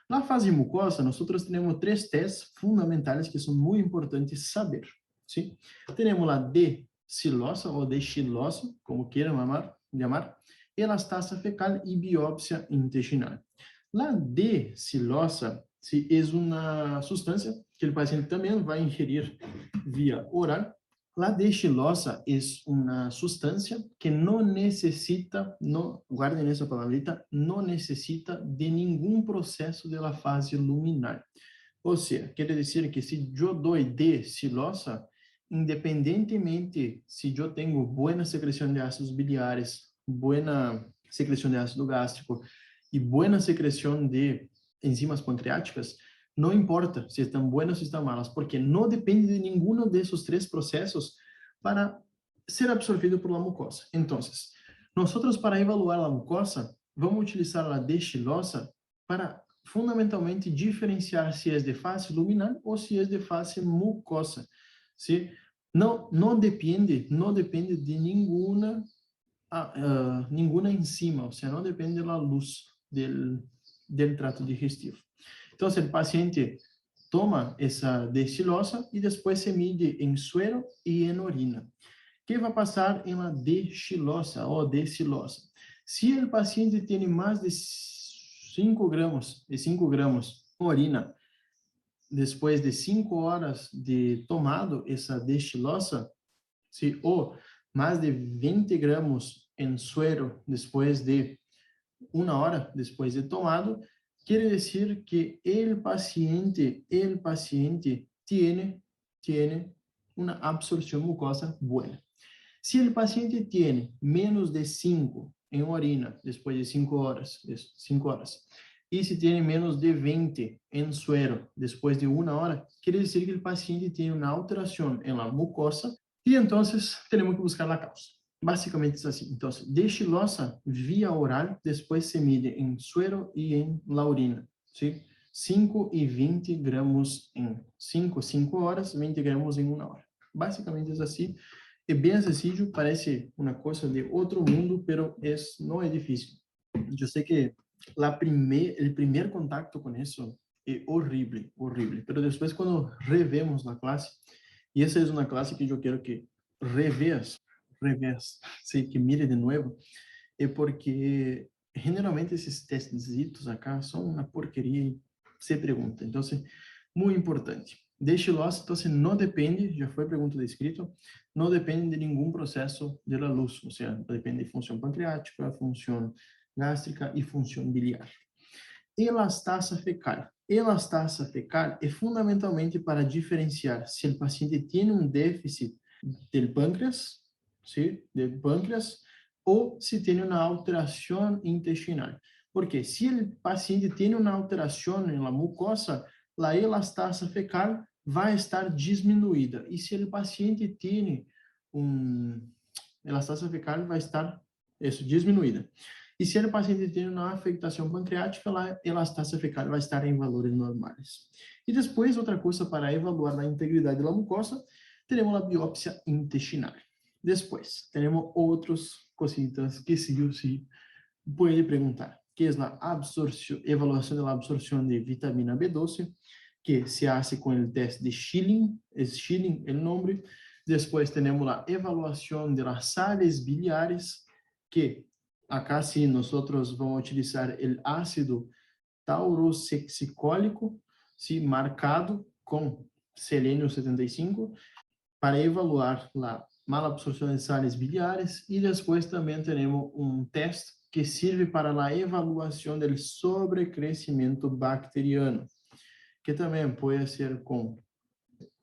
Na fase mucosa, nós temos 3 testes fundamentais que são muito importantes saber. ¿Sí? Tenemos la decilosa o dechilosa, como quieran llamar, elastasa fecal y biopsia intestinal. La decilosa sí, es una sustancia que el paciente también va a ingerir vía oral. La dechilosa es una sustancia que no necesita, guarden esa palabrita, no necesita de ningún proceso de la fase luminal. Ou seja, quer dizer que se eu dou decilosa, independentemente se eu tenho boa secreção de ácidos biliares, boa secreção de ácido gástrico e boa secreção de enzimas pancreáticas, não importa se estão boas ou estão malas, porque não depende de nenhum desses 3 processos para ser absorvido por la mucosa. Então, nós para evaluar a mucosa, vamos utilizar a decilosa para fundamentalmente diferenciar se é de fase luminal ou se é de fase mucosa. ¿Sí? Não depende de nenhuma enzima, ou seja, não depende da luz do trato digestivo. Então, o paciente toma essa decilosa e depois se mide em suero e em urina. O que vai passar em la dechilosa ou decilosa? Se o paciente tem mais de 5 gramas urina, depois de 5 horas de tomado essa destilosa, ou más de 20 gramos en suero después de 1 hora después de tomado, quiere decir que el paciente tiene una absorción mucosa buena. Si el paciente tiene menos de 5 en orina después de 5 horas, y si tiene menos de 20 en suero después de 1 hora, quiere decir que el paciente tiene una alteración en la mucosa y entonces tenemos que buscar la causa. Básicamente es así. Entonces, de xilosa vía oral, después se mide en suero y en la orina, ¿sí? 5 y 20 gramos en 5 horas, 20 gramos en 1 hora. Básicamente es así. Es bien sencillo, parece una cosa de otro mundo, pero no es difícil. Yo sé que el primer contacto con eso es horrible, horrible, pero después cuando revemos la clase, y esa es una clase que yo quiero que revés, sí, que mire de nuevo, es porque generalmente esses testecitos acá son una porquería y se pregunta. Entonces, muy importante. De xilosa, entonces, no depende, ya fue pregunta de escrito, no depende de ningún proceso de la luz, o sea, depende de función pancreática, función gástrica y función biliar. Elastasa fecal. Elastasa fecal é fundamentalmente para diferenciar se o paciente tem um déficit del pâncreas, ¿sí? Del pâncreas, ou se tem uma alteração intestinal. Porque se o paciente tem uma alteração na mucosa, a elastasa fecal vai estar diminuída. E se o paciente tem elastasa fecal vai estar diminuída. E se o paciente tem uma afectação pancreática, a elastasa fecal vai estar em valores normais. E depois, outra coisa para avaliar a integridade da mucosa, temos a biópsia intestinal. Depois, temos outras cositas que sí pode perguntar, que é a evaluação da absorção de vitamina B12, que se hace com o teste de Schilling, é Schilling o nome. Depois, temos a evaluação de las sales biliares, que acá sim, nós vamos utilizar o ácido taurosexicólico, sim, marcado com selênio 75, para evaluar a mala absorção de sales biliares. E depois também temos um teste que serve para a avaliação do sobrecrescimento bacteriano, que também pode ser com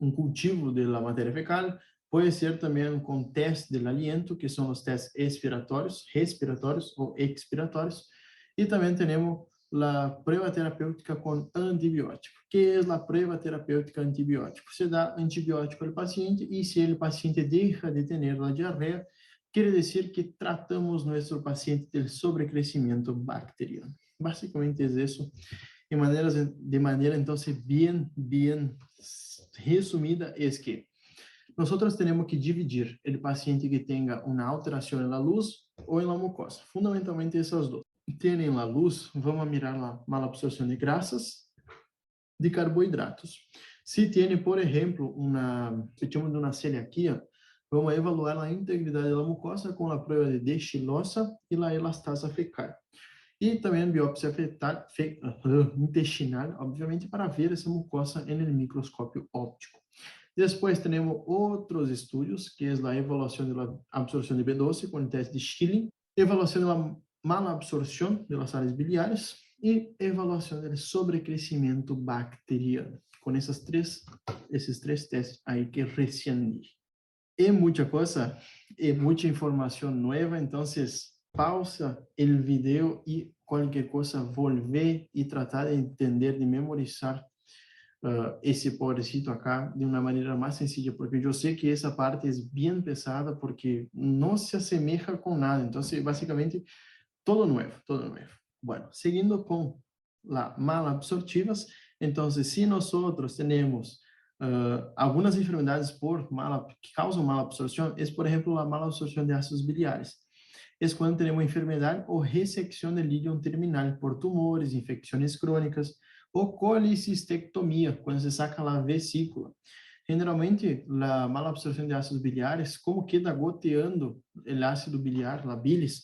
um cultivo da matéria fecal, pode ser também com teste do aliento, que são os testes respiratórios ou expiratórios, e também temos a prueba terapêutica com antibiótico. Que é a prueba terapêutica antibiótico? Se dá antibiótico ao paciente e se o paciente deixa de ter a diarreia, quer dizer que tratamos nosso paciente do sobrecrescimento bacteriano. Basicamente é isso, de maneira então bem resumida, é que nós temos que dividir o paciente que tenha uma alteração na luz ou na mucosa. Fundamentalmente essas duas. Tem na luz, vamos mirar a mala absorção de grasas, de carboidratos. Se tem, por exemplo, se temos uma celiaquia, vamos evaluar a integridade da mucosa com a prova de D. xilosa e a elastasa fecal. E também biópsia intestinal, obviamente, para ver essa mucosa no microscópio óptico. Depois temos outros estudos, que é a avaliação da absorção de B12 com o teste de Schilling, avaliação da mala absorção das sales biliares e avaliação do sobrecrescimento bacteriano. Com esses três testes aí que recém li. É muita coisa, é muita informação nova, então pausa o vídeo e qualquer coisa volver e tratar de entender, de memorizar esse pobrecito acá de uma maneira mais sencilla, porque eu sei que essa parte é bem pesada, porque não se assemelha com nada. Então, basicamente, todo novo, todo novo. Bueno, seguindo com las malabsortivas, então, se nós temos algumas enfermidades que causam malabsorção, é, por exemplo, a malabsorção de ácidos biliares. É quando temos enfermidade ou ressecção de líquido terminal por tumores, infecções crônicas, ou colicistectomia, quando se saca a vesícula. Generalmente, a malabsorção de ácidos biliares, como queda goteando o ácido biliar, a bilis,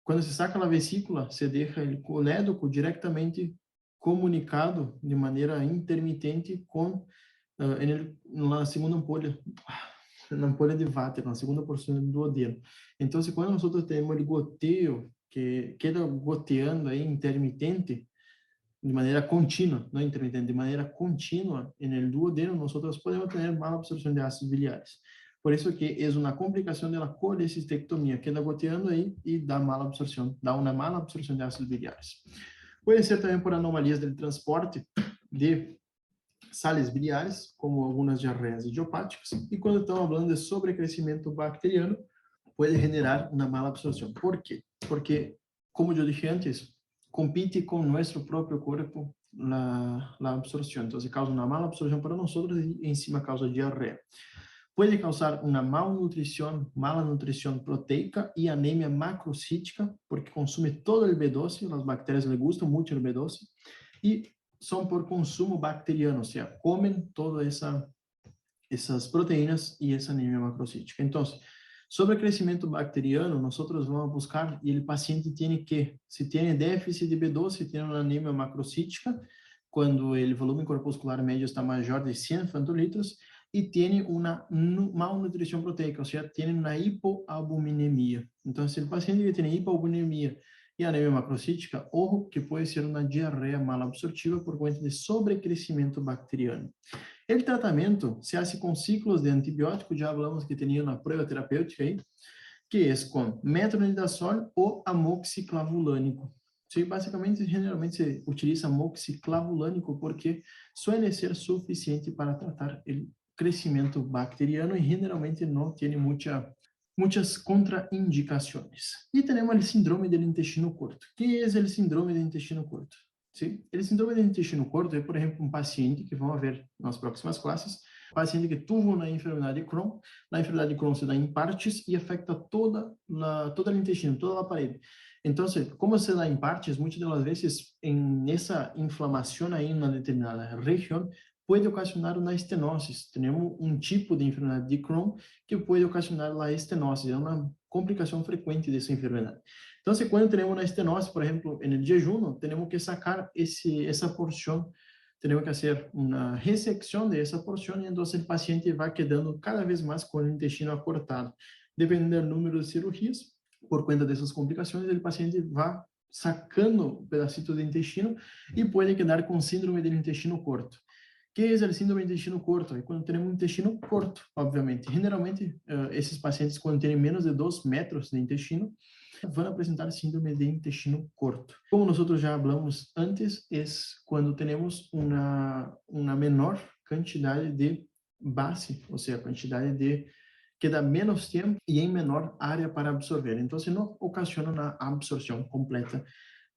quando se saca a vesícula, se deixa o colédoco diretamente comunicado de maneira intermitente com na segunda ampolha. na ampolla de váter, na segunda porção do duodeno. Então, quando nós temos o goteo, que queda goteando aí intermitente, de maneira contínua, não intermitente, de maneira contínua en el duodeno, nosotros podemos tener mala absorción de ácidos biliares. Por eso que es una complicación de la colecistectomía, queda goteando ahí y da mala absorción, da una mala absorción de ácidos biliares. Puede ser también por anomalías del transporte de sales biliares, como algunas diarreias idiopáticas, y cuando estamos hablando de sobrecrecimiento bacteriano, puede generar una mala absorción. ¿Por qué? Porque, como yo dije antes, compite con nuestro propio cuerpo la absorción. Entonces causa una mala absorción para nosotros y encima causa diarrea. Puede causar una mala nutrición proteica y anemia macrocítica, porque consume todo el B12, las bacterias les gusta mucho el B12, y son por consumo bacteriano, o sea, comen todas esas proteínas y esa anemia macrocítica. Entonces, sobrecrecimiento bacteriano, nosotros vamos a buscar, y el paciente tiene que, si tiene déficit de B12, tiene una anemia macrocítica, cuando el volumen corpuscular medio está mayor de 100 femtolitros, y tiene una malnutrición proteica, o sea, tiene una hipoalbuminemia. Entonces, el paciente que tiene hipoalbuminemia y anemia macrocítica, ojo que puede ser una diarrea mal absortiva por cuenta de sobrecrecimiento bacteriano. El tratamiento se hace con ciclos de antibióticos, ya hablamos que tenía una prueba terapéutica ahí, que es con metronidazol o amoxiclavulánico. Sí, básicamente, generalmente se utiliza amoxiclavulánico porque suele ser suficiente para tratar el crecimiento bacteriano y generalmente no tiene muchas contraindicaciones. Y tenemos el síndrome del intestino corto. ¿Qué es el síndrome del intestino corto? ¿Sí? El síndrome del intestino corto es, por ejemplo, un paciente que vamos a ver en las próximas clases, un paciente que tuvo una enfermedad de Crohn. La enfermedad de Crohn se da en partes y afecta todo el intestino, toda la pared. Entonces, como se da en partes, muchas de las veces en esa inflamación ahí en una determinada región, puede ocasionar una estenosis. Tenemos un tipo de enfermedad de Crohn que puede ocasionar la estenosis. Es una complicación frecuente de esa enfermedad. Entonces, cuando tenemos una estenosis, por ejemplo, en el jejum, tenemos que sacar esa porción, tenemos que hacer una resección de esa porción y entonces el paciente va quedando cada vez más con el intestino acortado. Dependiendo del número de cirugías, por cuenta de esas complicaciones, el paciente va sacando pedacitos de intestino y puede quedar con síndrome del intestino corto. ¿Qué es el síndrome del intestino corto? Es cuando tenemos un intestino corto, obviamente. Generalmente, esos pacientes, cuando tienen menos de 2 metros de intestino, van a presentar síndrome de intestino corto. Como nosotros ya hablamos antes, es cuando tenemos una menor cantidad de base, o sea, cantidad de queda menos tiempo y en menor área para absorber. Entonces, no ocasiona una absorción completa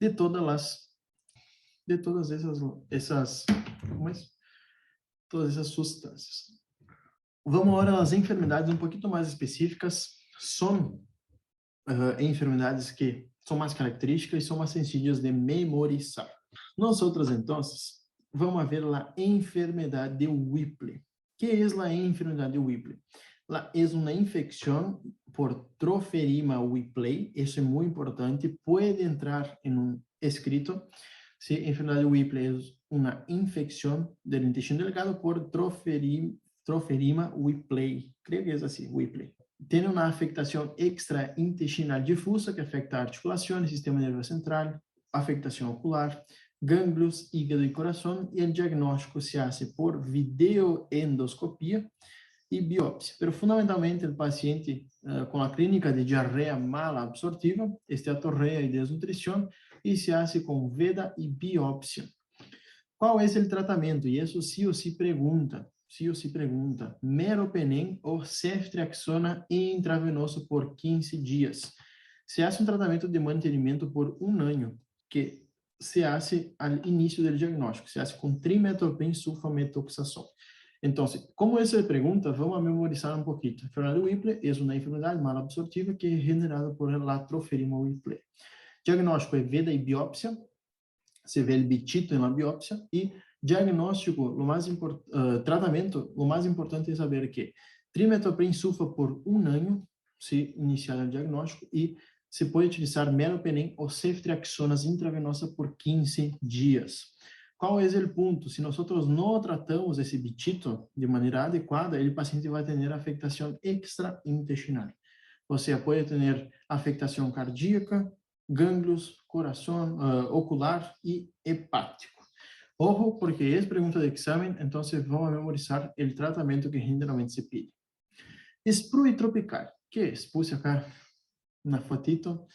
de todas esas ¿cómo es? Todas essas substâncias. Vamos agora às enfermidades um pouquinho mais específicas. São enfermidades que são mais características e são mais sencillas de memorizar. Nós outros, então, vamos ver a enfermidade de Whipple. Que é a enfermidade de Whipple? É uma infecção por Troferima Whipple. Isso é muito importante. Pode entrar em um escrito. Sí, enfermedad de Whipple es una infección del intestino delgado por Troferima Whipple. Creo que es así, Whipple. Tiene una afectación extraintestinal difusa que afecta articulaciones, sistema nervioso central, afectación ocular, ganglios, hígado y corazón, y el diagnóstico se hace por videoendoscopia y biopsia. Pero fundamentalmente el paciente con la clínica de diarrea mal absortiva, esteatorrea y desnutrición, y se hace con veda y biopsia. ¿Cuál es el tratamiento? Y eso sí o sí pregunta, meropenem o ceftriaxona intravenoso por 15 días. Se hace un tratamiento de mantenimiento por 1 año, que se hace al inicio del diagnóstico, se hace con trimethoprim sulfametoxazol. Entonces, como esa pregunta, vamos a memorizar un poquito. La enfermedad de Whipple es una enfermedad mal absortiva que es generada por la Troferima Whipple. Diagnóstico é veda e biópsia, se vê o bitito na biópsia, e diagnóstico, tratamento, o mais importante é saber que trimethoprim sulfa por 1 ano, se iniciar o diagnóstico, e se pode utilizar meropenem ou ceftriaxonas intravenosa por 15 dias. qual é o ponto? Se nós não tratamos esse bichito de maneira adequada, o paciente vai ter afectação extraintestinal. Ou seja, pode ter afectação cardíaca, gânglios, coração, ocular e hepático. Ojo, porque é pergunta de exame, então vamos memorizar o tratamento que geralmente se pide. Sprue tropical, que é? Puse acá una fotito,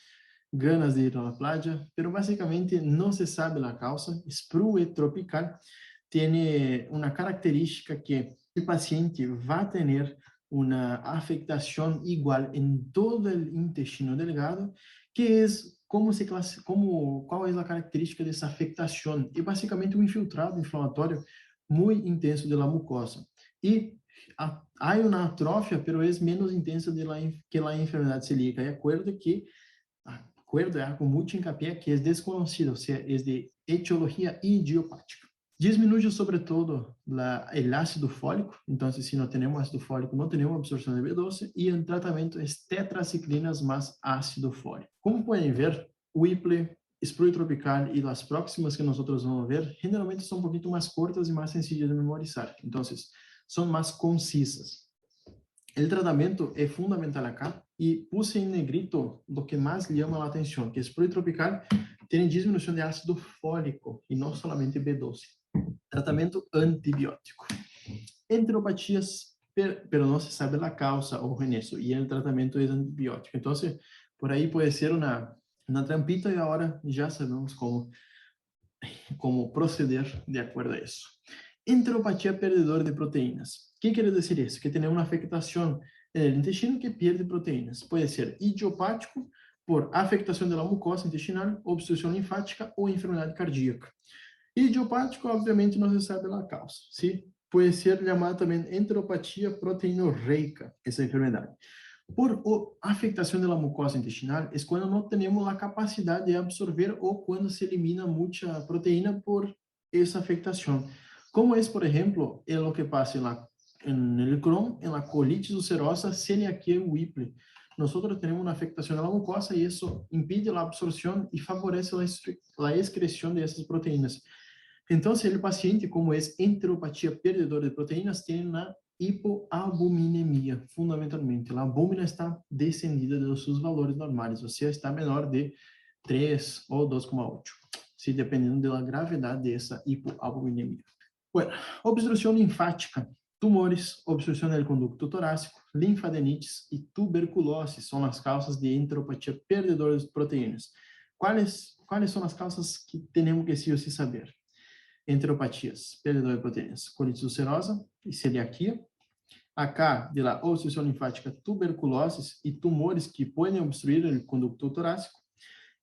ganas de ir a la playa, pero básicamente no se sabe la causa. Sprue tropical tiene una característica que el paciente va a tener una afectación igual en todo el intestino delgado, que es cuál es la característica de esa afectación. Es básicamente un infiltrado inflamatorio muy intenso de la mucosa. Y hay una atrofia, pero es menos intensa que la enfermedad celíaca. De acuerdo que acuerdo com muito hincapié que é desconhecido, ou seja, é de etiologia idiopática. Disminuye sobre todo o ácido fólico, então se não temos ácido fólico, não temos absorção de B12, e o tratamento é tetraciclinas mais ácido fólico. Como podem ver, o Whipple, Sprue tropical e as próximas que nós vamos ver, generalmente são um pouquinho mais curtas e mais sencillas de memorizar, então são mais concisas. O tratamento é fundamental acá e puse em negrito o que mais chama a atenção, que Sprue tropical tem diminuição de ácido fólico e não somente B12. Tratamento antibiótico. Enteropatias, pero não se sabe a causa ou reneso, e o tratamento é antibiótico. Então, por aí pode ser uma trampita e agora já sabemos como proceder de acordo a isso. Enteropatia perdedora de proteínas. O que quer dizer isso? Que tem uma afectação no intestino que perde proteínas. Pode ser idiopático, por afectação da mucosa intestinal, obstrução linfática ou enfermidade cardíaca. Idiopático, obviamente, não se sabe a causa. ¿Sí? Pode ser chamada também enteropatia proteinorreica, essa enfermidade. Por afectação da mucosa intestinal, é quando não temos a capacidade de absorver ou quando se elimina muita proteína por essa afectação. Como é, por exemplo, o que passa no Crohn, na colite ulcerosa, celiaquia e Whipple. Nós temos uma afectação da mucosa e isso impede a absorção e favorece a excreção dessas proteínas. Então, se o paciente, como é enteropatia perdedora de proteínas, tem uma hipoalbuminemia, fundamentalmente. A albúmina está descendida dos seus valores normais, ou seja, está menor de 3 ou 2,8, se dependendo da gravidade dessa hipoalbuminemia. Bueno, obstrução linfática, tumores, obstrução do conducto torácico, linfadenites e tuberculose são as causas de enteropatia perdedora de proteínas. Quais são as causas que temos que sim ou sim saber? Enteropatias perdedora de proteínas, colite ulcerosa e celiaquia. Acá, de la obstrução linfática, tuberculoses e tumores que podem obstruir o conducto torácico.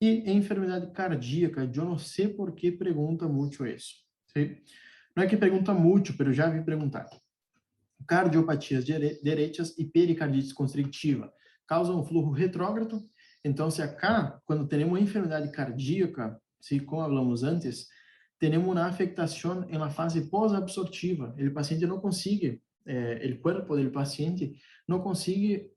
E enfermidade cardíaca, eu não sei por que pergunta muito isso. ¿Sí? Não é que pergunta muito, mas já vi perguntar. Cardiopatias direitas e pericardite constrictiva causam um fluxo retrógrado. Então, se acá, quando temos uma enfermidade cardíaca, se como falamos antes, temos uma afectação na fase pós-absortiva. O paciente não consegue, o corpo do paciente não consegue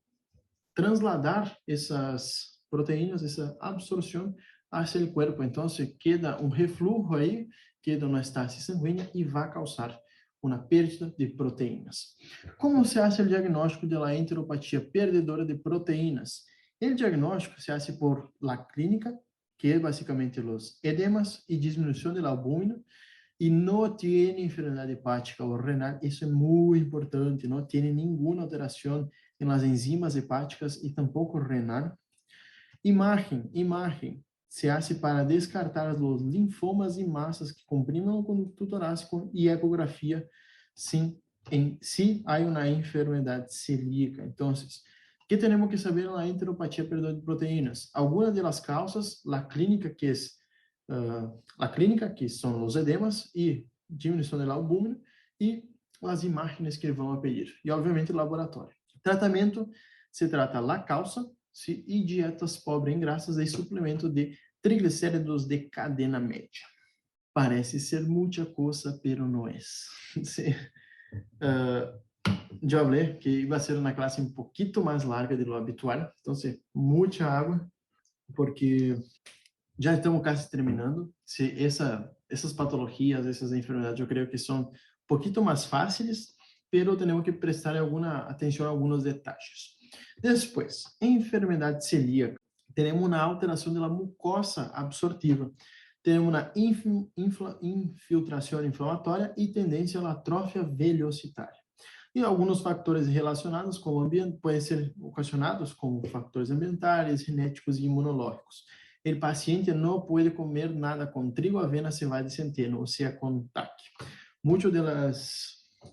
trasladar essas proteínas, essa absorção hacia o corpo. Então, queda um refluxo aí, queda uma estase sanguínea e vai causar uma perda de proteínas. Como se faz o diagnóstico da enteropatia perdedora de proteínas? O diagnóstico se faz por la clínica, que é basicamente os edemas e diminuição da albúmina, e não tem enfermidade hepática ou renal. Isso é muito importante, não tem nenhuma alteração nas enzimas hepáticas e tampouco renal. Imagem se hace para descartar os linfomas e massas que comprimem o conducto torácico e ecografia se há uma enfermidade celíaca. Então, o que temos que saber na enteropatia perdedora de proteínas? Algumas das causas, a clínica, que são os edemas e diminuição da albúmina, e as imagens que vão a pedir. E, obviamente, o laboratório. Tratamento, se trata a causa, e dietas pobres em graxas e suplemento de triglicéridos de cadena média. Parece ser muita coisa, pero não é. Eu falei que vai ser uma classe um pouquinho mais larga do habitual, então, muita água, porque já estamos quase terminando. Essas patologias, essas enfermedades, eu creio que são um pouquinho mais fáceis, pero temos que prestar alguma atenção a alguns detalhes. Depois, enfermidade celíaca. Temos uma alteração da mucosa absortiva. Temos uma infiltração inflamatória e tendência à atrofia velocitária. E alguns fatores relacionados com o ambiente podem ser ocasionados como fatores ambientais, genéticos e imunológicos. O paciente não pode comer nada com trigo, avena, cevada e centeno, ou seja, com TAC. Muitas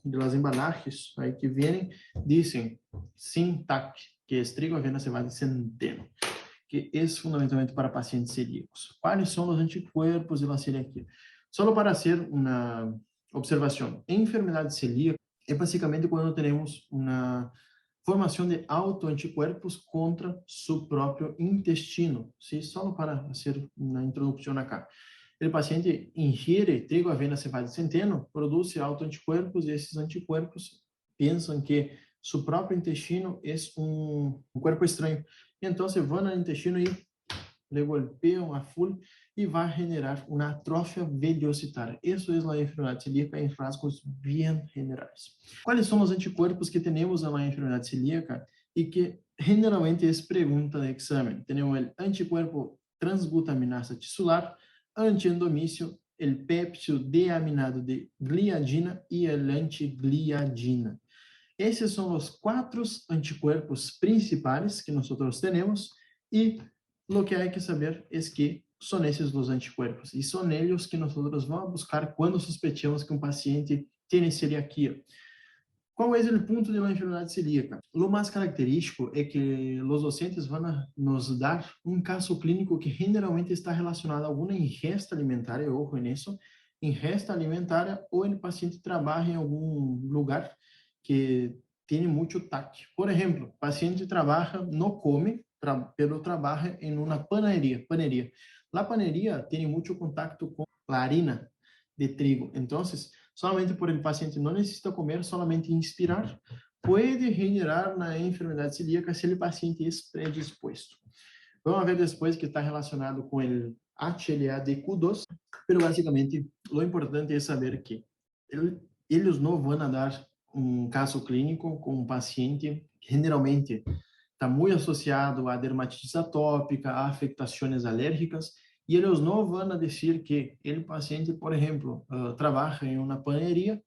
das embalagens aí que vêm dizem sem TAC, que é trigo, avena, cevada e centeno, que é fundamentalmente para pacientes celíacos. Quais são os anticorpos da celiaquia? Só para ser uma observação, em enfermidade celíaca é basicamente quando temos uma formação de autoanticorpos contra seu próprio intestino. ¿Sí? Só para fazer uma introdução acá. O paciente ingere trigo, avena, cevada e centeno, produz autoanticorpos e esses anticorpos pensam que seu próprio intestino é um corpo estranho. Então, vão no intestino e le golpeiam a full e vai generar uma atrofia velocitária. Isso é a enfermidade celíaca em rasgos bem generais. Quais são os anticorpos que temos na enfermidade celíaca e que generalmente é pergunta de exame? Temos o anticorpo transglutaminasa tisular, antiendomício, o péptido deaminado de gliadina e o antigliadina. Esses são os 4 anticorpos principais que nós temos e lo que hay que saber es que son esses os anticuerpos e são eles que nós vamos buscar quando sospechamos que um paciente tem celiaquia. Qual é o ponto de uma enfermidade celíaca? O mais característico é que os docentes vão nos dar um caso clínico que generalmente está relacionado a alguma ingesta alimentar, ojo nisso, ingesta alimentar ou o paciente trabalha em algum lugar que tem muito TAC. Por exemplo, o paciente trabalha, não come, pelo trabalho em uma paneria. A paneria tem muito contato com a harina de trigo. Então, somente por el paciente não necessita comer, solamente inspirar, pode generar na enfermidade celíaca se o paciente é predisposto. Vamos ver depois que está relacionado com o HLA-DQ2, mas basicamente, o importante é saber que eles não vão dar um caso clínico com um paciente que generalmente está muito associado a dermatite atópica, a afectações alérgicas, e eles não vão dizer que o paciente, por exemplo, trabalha em uma paneria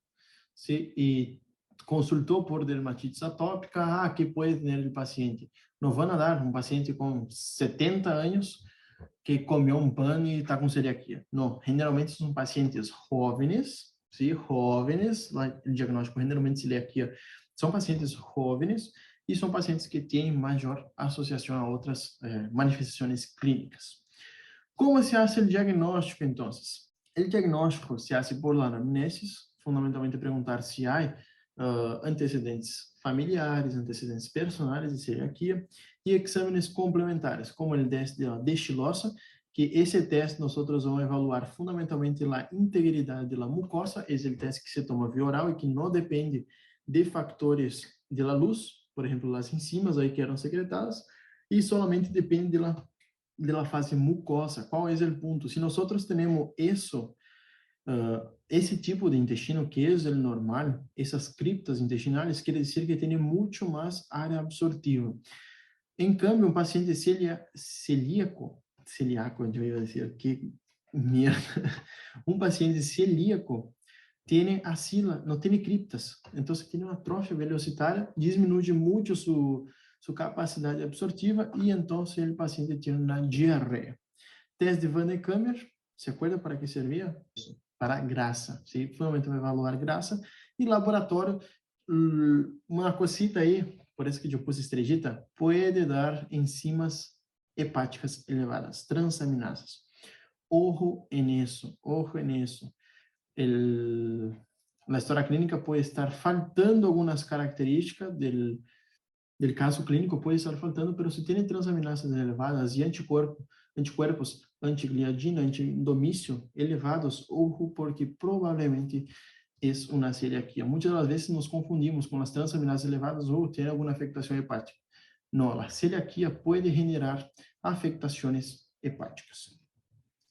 e consultou por dermatite atópica, que pode ter o paciente. Não vão dar um paciente com 70 anos que comeu um pão e está com celiaquia. Não, generalmente são pacientes jovens, jovens, o diagnóstico generalmente de celiaquia são pacientes jovens, e são pacientes que têm maior associação a outras manifestações clínicas. Como se faz o diagnóstico, então? O diagnóstico se faz por la anamnesis, fundamentalmente perguntar se há antecedentes familiares, antecedentes personais de celiaquia, e exames complementares, como o teste de estilosa, que esse teste nós vamos evaluar fundamentalmente a integridade da mucosa, esse é o teste que se toma via oral e que não depende de fatores de la luz, por exemplo, as enzimas aí que eram secretadas, e solamente depende da fase mucosa. Qual é o ponto? Se nós temos isso, esse tipo de intestino que é o normal, essas criptas intestinais, quer dizer que tem muito mais área absortiva. Em câmbio, um paciente celíaco, eu ia dizer, que merda, um paciente celíaco tem acila, não tem criptas, então você tem uma atrofia velocitária, diminui muito sua capacidade absortiva e então o paciente tem uma diarreia. Teste de Van de Kammer, se acorda para que servia? Para grasa, sim? Fundamentalmente evaluar grasa, e laboratório, uma cosita aí, por isso que eu pus estrellita, pode dar enzimas hepáticas elevadas, transaminasas. Ojo en eso, ojo en eso. La história clínica pode estar faltando algumas características del caso clínico, pode estar faltando, mas se tem transaminasas elevadas e anticorpos antigliadina, antiendomício elevados, ojo, porque provavelmente é uma celiaquia. Muitas das vezes nos confundimos com as transaminasas elevadas ou ter alguma afectação hepática. Não, a celiaquia pode generar afectações hepáticas.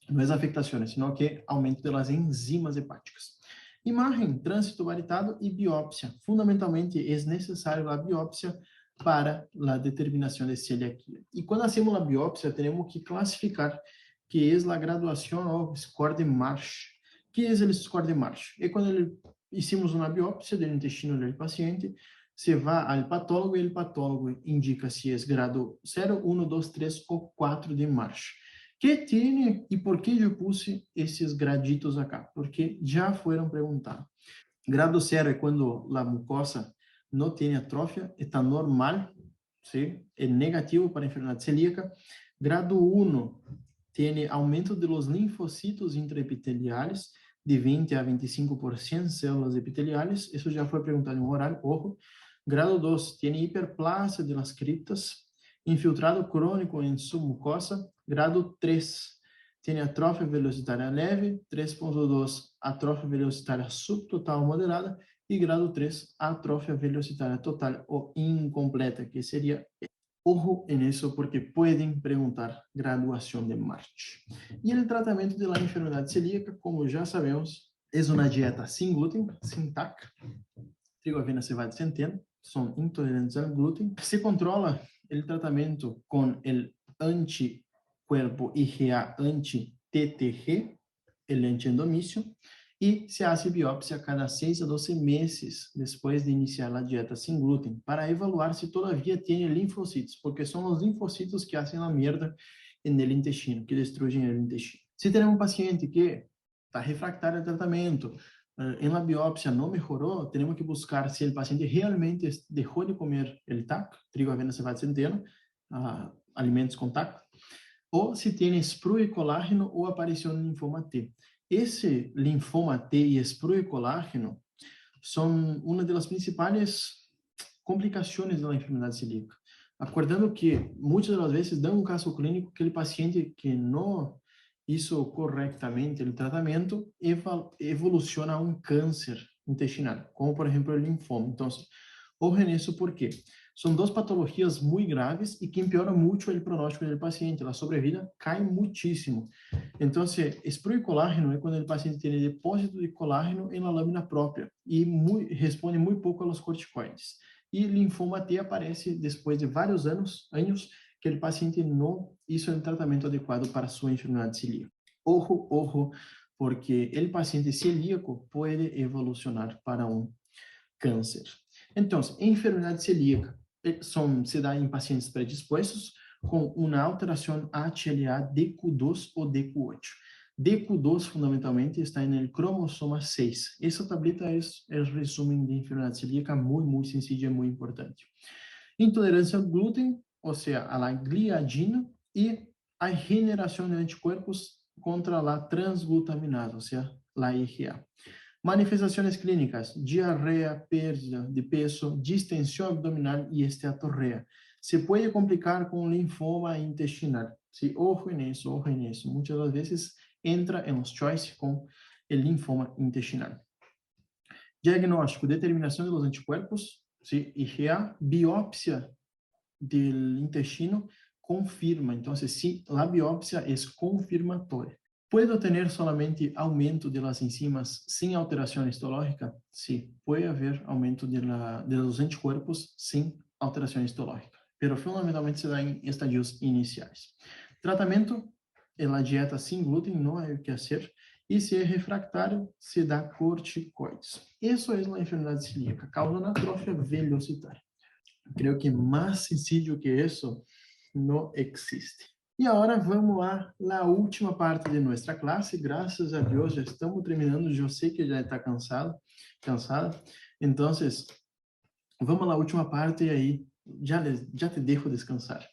no es afectaciones, sino que aumento de las enzimas hepáticas. Imagen, tránsito varitado y biopsia. Fundamentalmente es necesario la biopsia para la determinación de celiaquía. Y cuando hacemos la biopsia, tenemos que clasificar qué es la graduación o score de Marsh. ¿Qué es el score de Marsh? Es cuando hicimos una biopsia del intestino del paciente, se va al patólogo y el patólogo indica si es grado 0, 1, 2, 3 o 4 de Marsh. Que tiene e por que eu puse esses graditos acá? Porque já foram perguntados. Grado 0 é quando a mucosa não tem atrofia, está normal, ¿sí? É negativo para a enfermidade celíaca. Grado 1 tem aumento de los linfocitos intraepiteliales de 20 a 25% células epiteliales. Isso já foi perguntado em um horário, ojo. Grado 2 tem hiperplasia de las criptas, infiltrado crônico em sua mucosa. Grado 3 tem atrofia velocitária leve, 3.2 atrofia velocitária subtotal moderada e grado 3 atrofia velocitária total ou incompleta, que seria, ojo en eso porque pueden preguntar graduación de March. Y el tratamiento de la enfermedad celíaca, como ya sabemos, es una dieta sin gluten, sin TAC, trigo, avena, cebada y centeno, son intolerantes al gluten. Se controla el tratamiento con el anticuerpo IgA anti-TTG, el antiendomicio, y se hace biopsia cada 6 a 12 meses después de iniciar la dieta sin gluten para evaluar si todavía tiene linfocitos, porque son los linfocitos que hacen la mierda en el intestino, que destruyen el intestino. Si tenemos un paciente que está refractario al tratamiento, en la biopsia no mejoró, tenemos que buscar si el paciente realmente dejó de comer el TAC, trigo, avena, cebada, centeno, alimentos con TAC, ou se tem espru e colágeno ou aparição de linfoma T. Esse linfoma T e espru e colágeno são uma das principais complicações da enfermidade celíaca. Acordando que muitas das vezes dá um caso clínico que o paciente que não hizo corretamente o tratamento evoluciona a um câncer intestinal, como por exemplo o linfoma. Então, ojo nisso porque são duas patologias muito graves e que empeoram muito o pronóstico do paciente. A sobrevida cai muitíssimo. Então, espru e colágeno é quando o paciente tem depósito de colágeno na lâmina própria e responde muito pouco aos corticoides. E linfoma T aparece depois de vários anos que o paciente não hizo o tratamento adequado para sua enfermidade celíaca. Ojo, porque o paciente celíaco pode evolucionar para um câncer. Então, enfermidade celíaca se dá em pacientes predispostos com uma alteração HLA DQ2 ou DQ8. DQ2, fundamentalmente, está no cromosoma 6. Essa tableta é o resumo de enfermidade celíaca, muito sencillo e muito importante. Intolerância ao glúten, ou seja, a gliadina, e a regeneração de anticorpos contra a transglutaminase, ou seja, a IgA. Manifestações clínicas: diarreia, pérdida de peso, distensão abdominal e esteatorreia. Se pode complicar com linfoma intestinal. Sí, ojo en eso. Muitas das vezes entra en los choice com o linfoma intestinal. Diagnóstico: determinação de los anticuerpos, sí, IgA, biopsia del intestino confirma. Então, sí, a biopsia é confirmatória. ¿Puedo tener solamente aumento de las enzimas sin alteración histológica? Sí, puede haber aumento de los anticuerpos sin alteración histológica, pero fundamentalmente se da en estadios iniciales. Tratamento, en la dieta sin gluten no hay que hacer, y si es refractario, se da corticoides. Eso es la enfermedad celíaca, causa una atrofia velocitária. Creo que más sencillo que eso no existe. E agora vamos lá, a última parte de nossa classe. Graças a Deus já estamos terminando. Eu sei que já está cansada. Então, vamos à última parte e aí já te deixo descansar.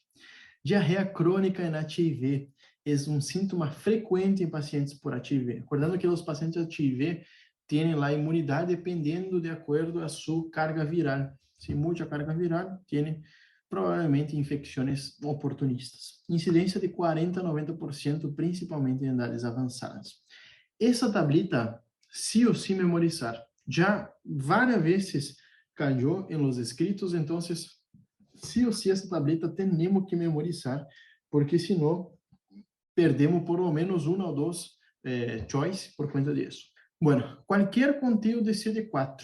Diarreia crônica em HIV é um síntoma frequente em pacientes por HIV. Acordando que os pacientes HIV têm a imunidade dependendo de acordo a sua carga viral. Se muita carga viral, tem provavelmente infecções oportunistas. Incidência de 40 a 90%, principalmente em idades avançadas. Essa tablita, sí ou sí memorizar. Já várias vezes cayó em los escritos, então, sí ou sí essa tablita temos que memorizar, porque senão perdemos por lo menos una o dos choice por cuenta disso. Bueno, qualquer conteúdo de CD4.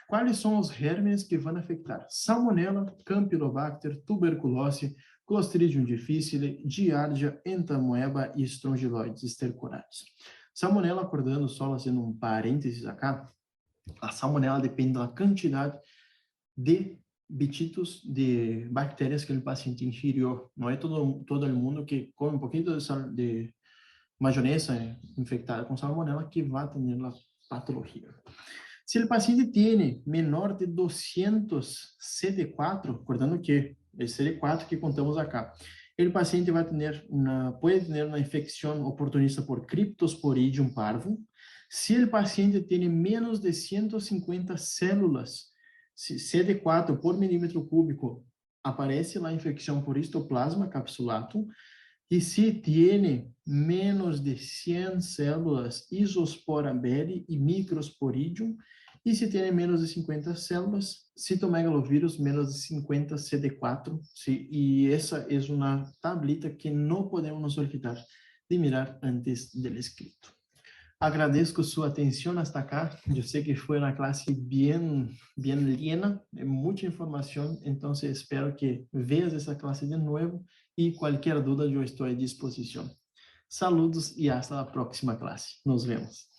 Quais são os gérmenes que vão afetar? Salmonella, Campylobacter, tuberculose, Clostridium difficile, Giardia, Entamoeba e Strongyloides stercorates. Salmonella, acordando, só fazendo um parênteses acá, a salmonella depende da quantidade de bititos, de bactérias que o paciente ingeriu. Não é todo mundo que come um pouquinho de mayonesa infectada com salmonella que vai ter a patologia. Se o paciente tem menor de 200 CD4, recordando que é CD4 que contamos acá, o paciente vai ter pode ter uma infecção oportunista por Cryptosporidium parvo. Se o paciente tem menos de 150 células CD4 por milímetro cúbico, aparece lá a infecção por histoplasma capsulatum. E se tem menos de 100 células Isospora beri e Microsporidium, e se tem menos de 50 células, citomegalovírus menos de 50 CD4, e essa é uma tablita que não podemos nos olvidar de mirar antes do escrito. Agradeço sua atenção hasta acá. Eu sei que foi uma classe bem llena, muita informação, então espero que veas essa classe de novo e qualquer dúvida eu estou à disposição. Saludos e hasta a próxima classe. Nos vemos.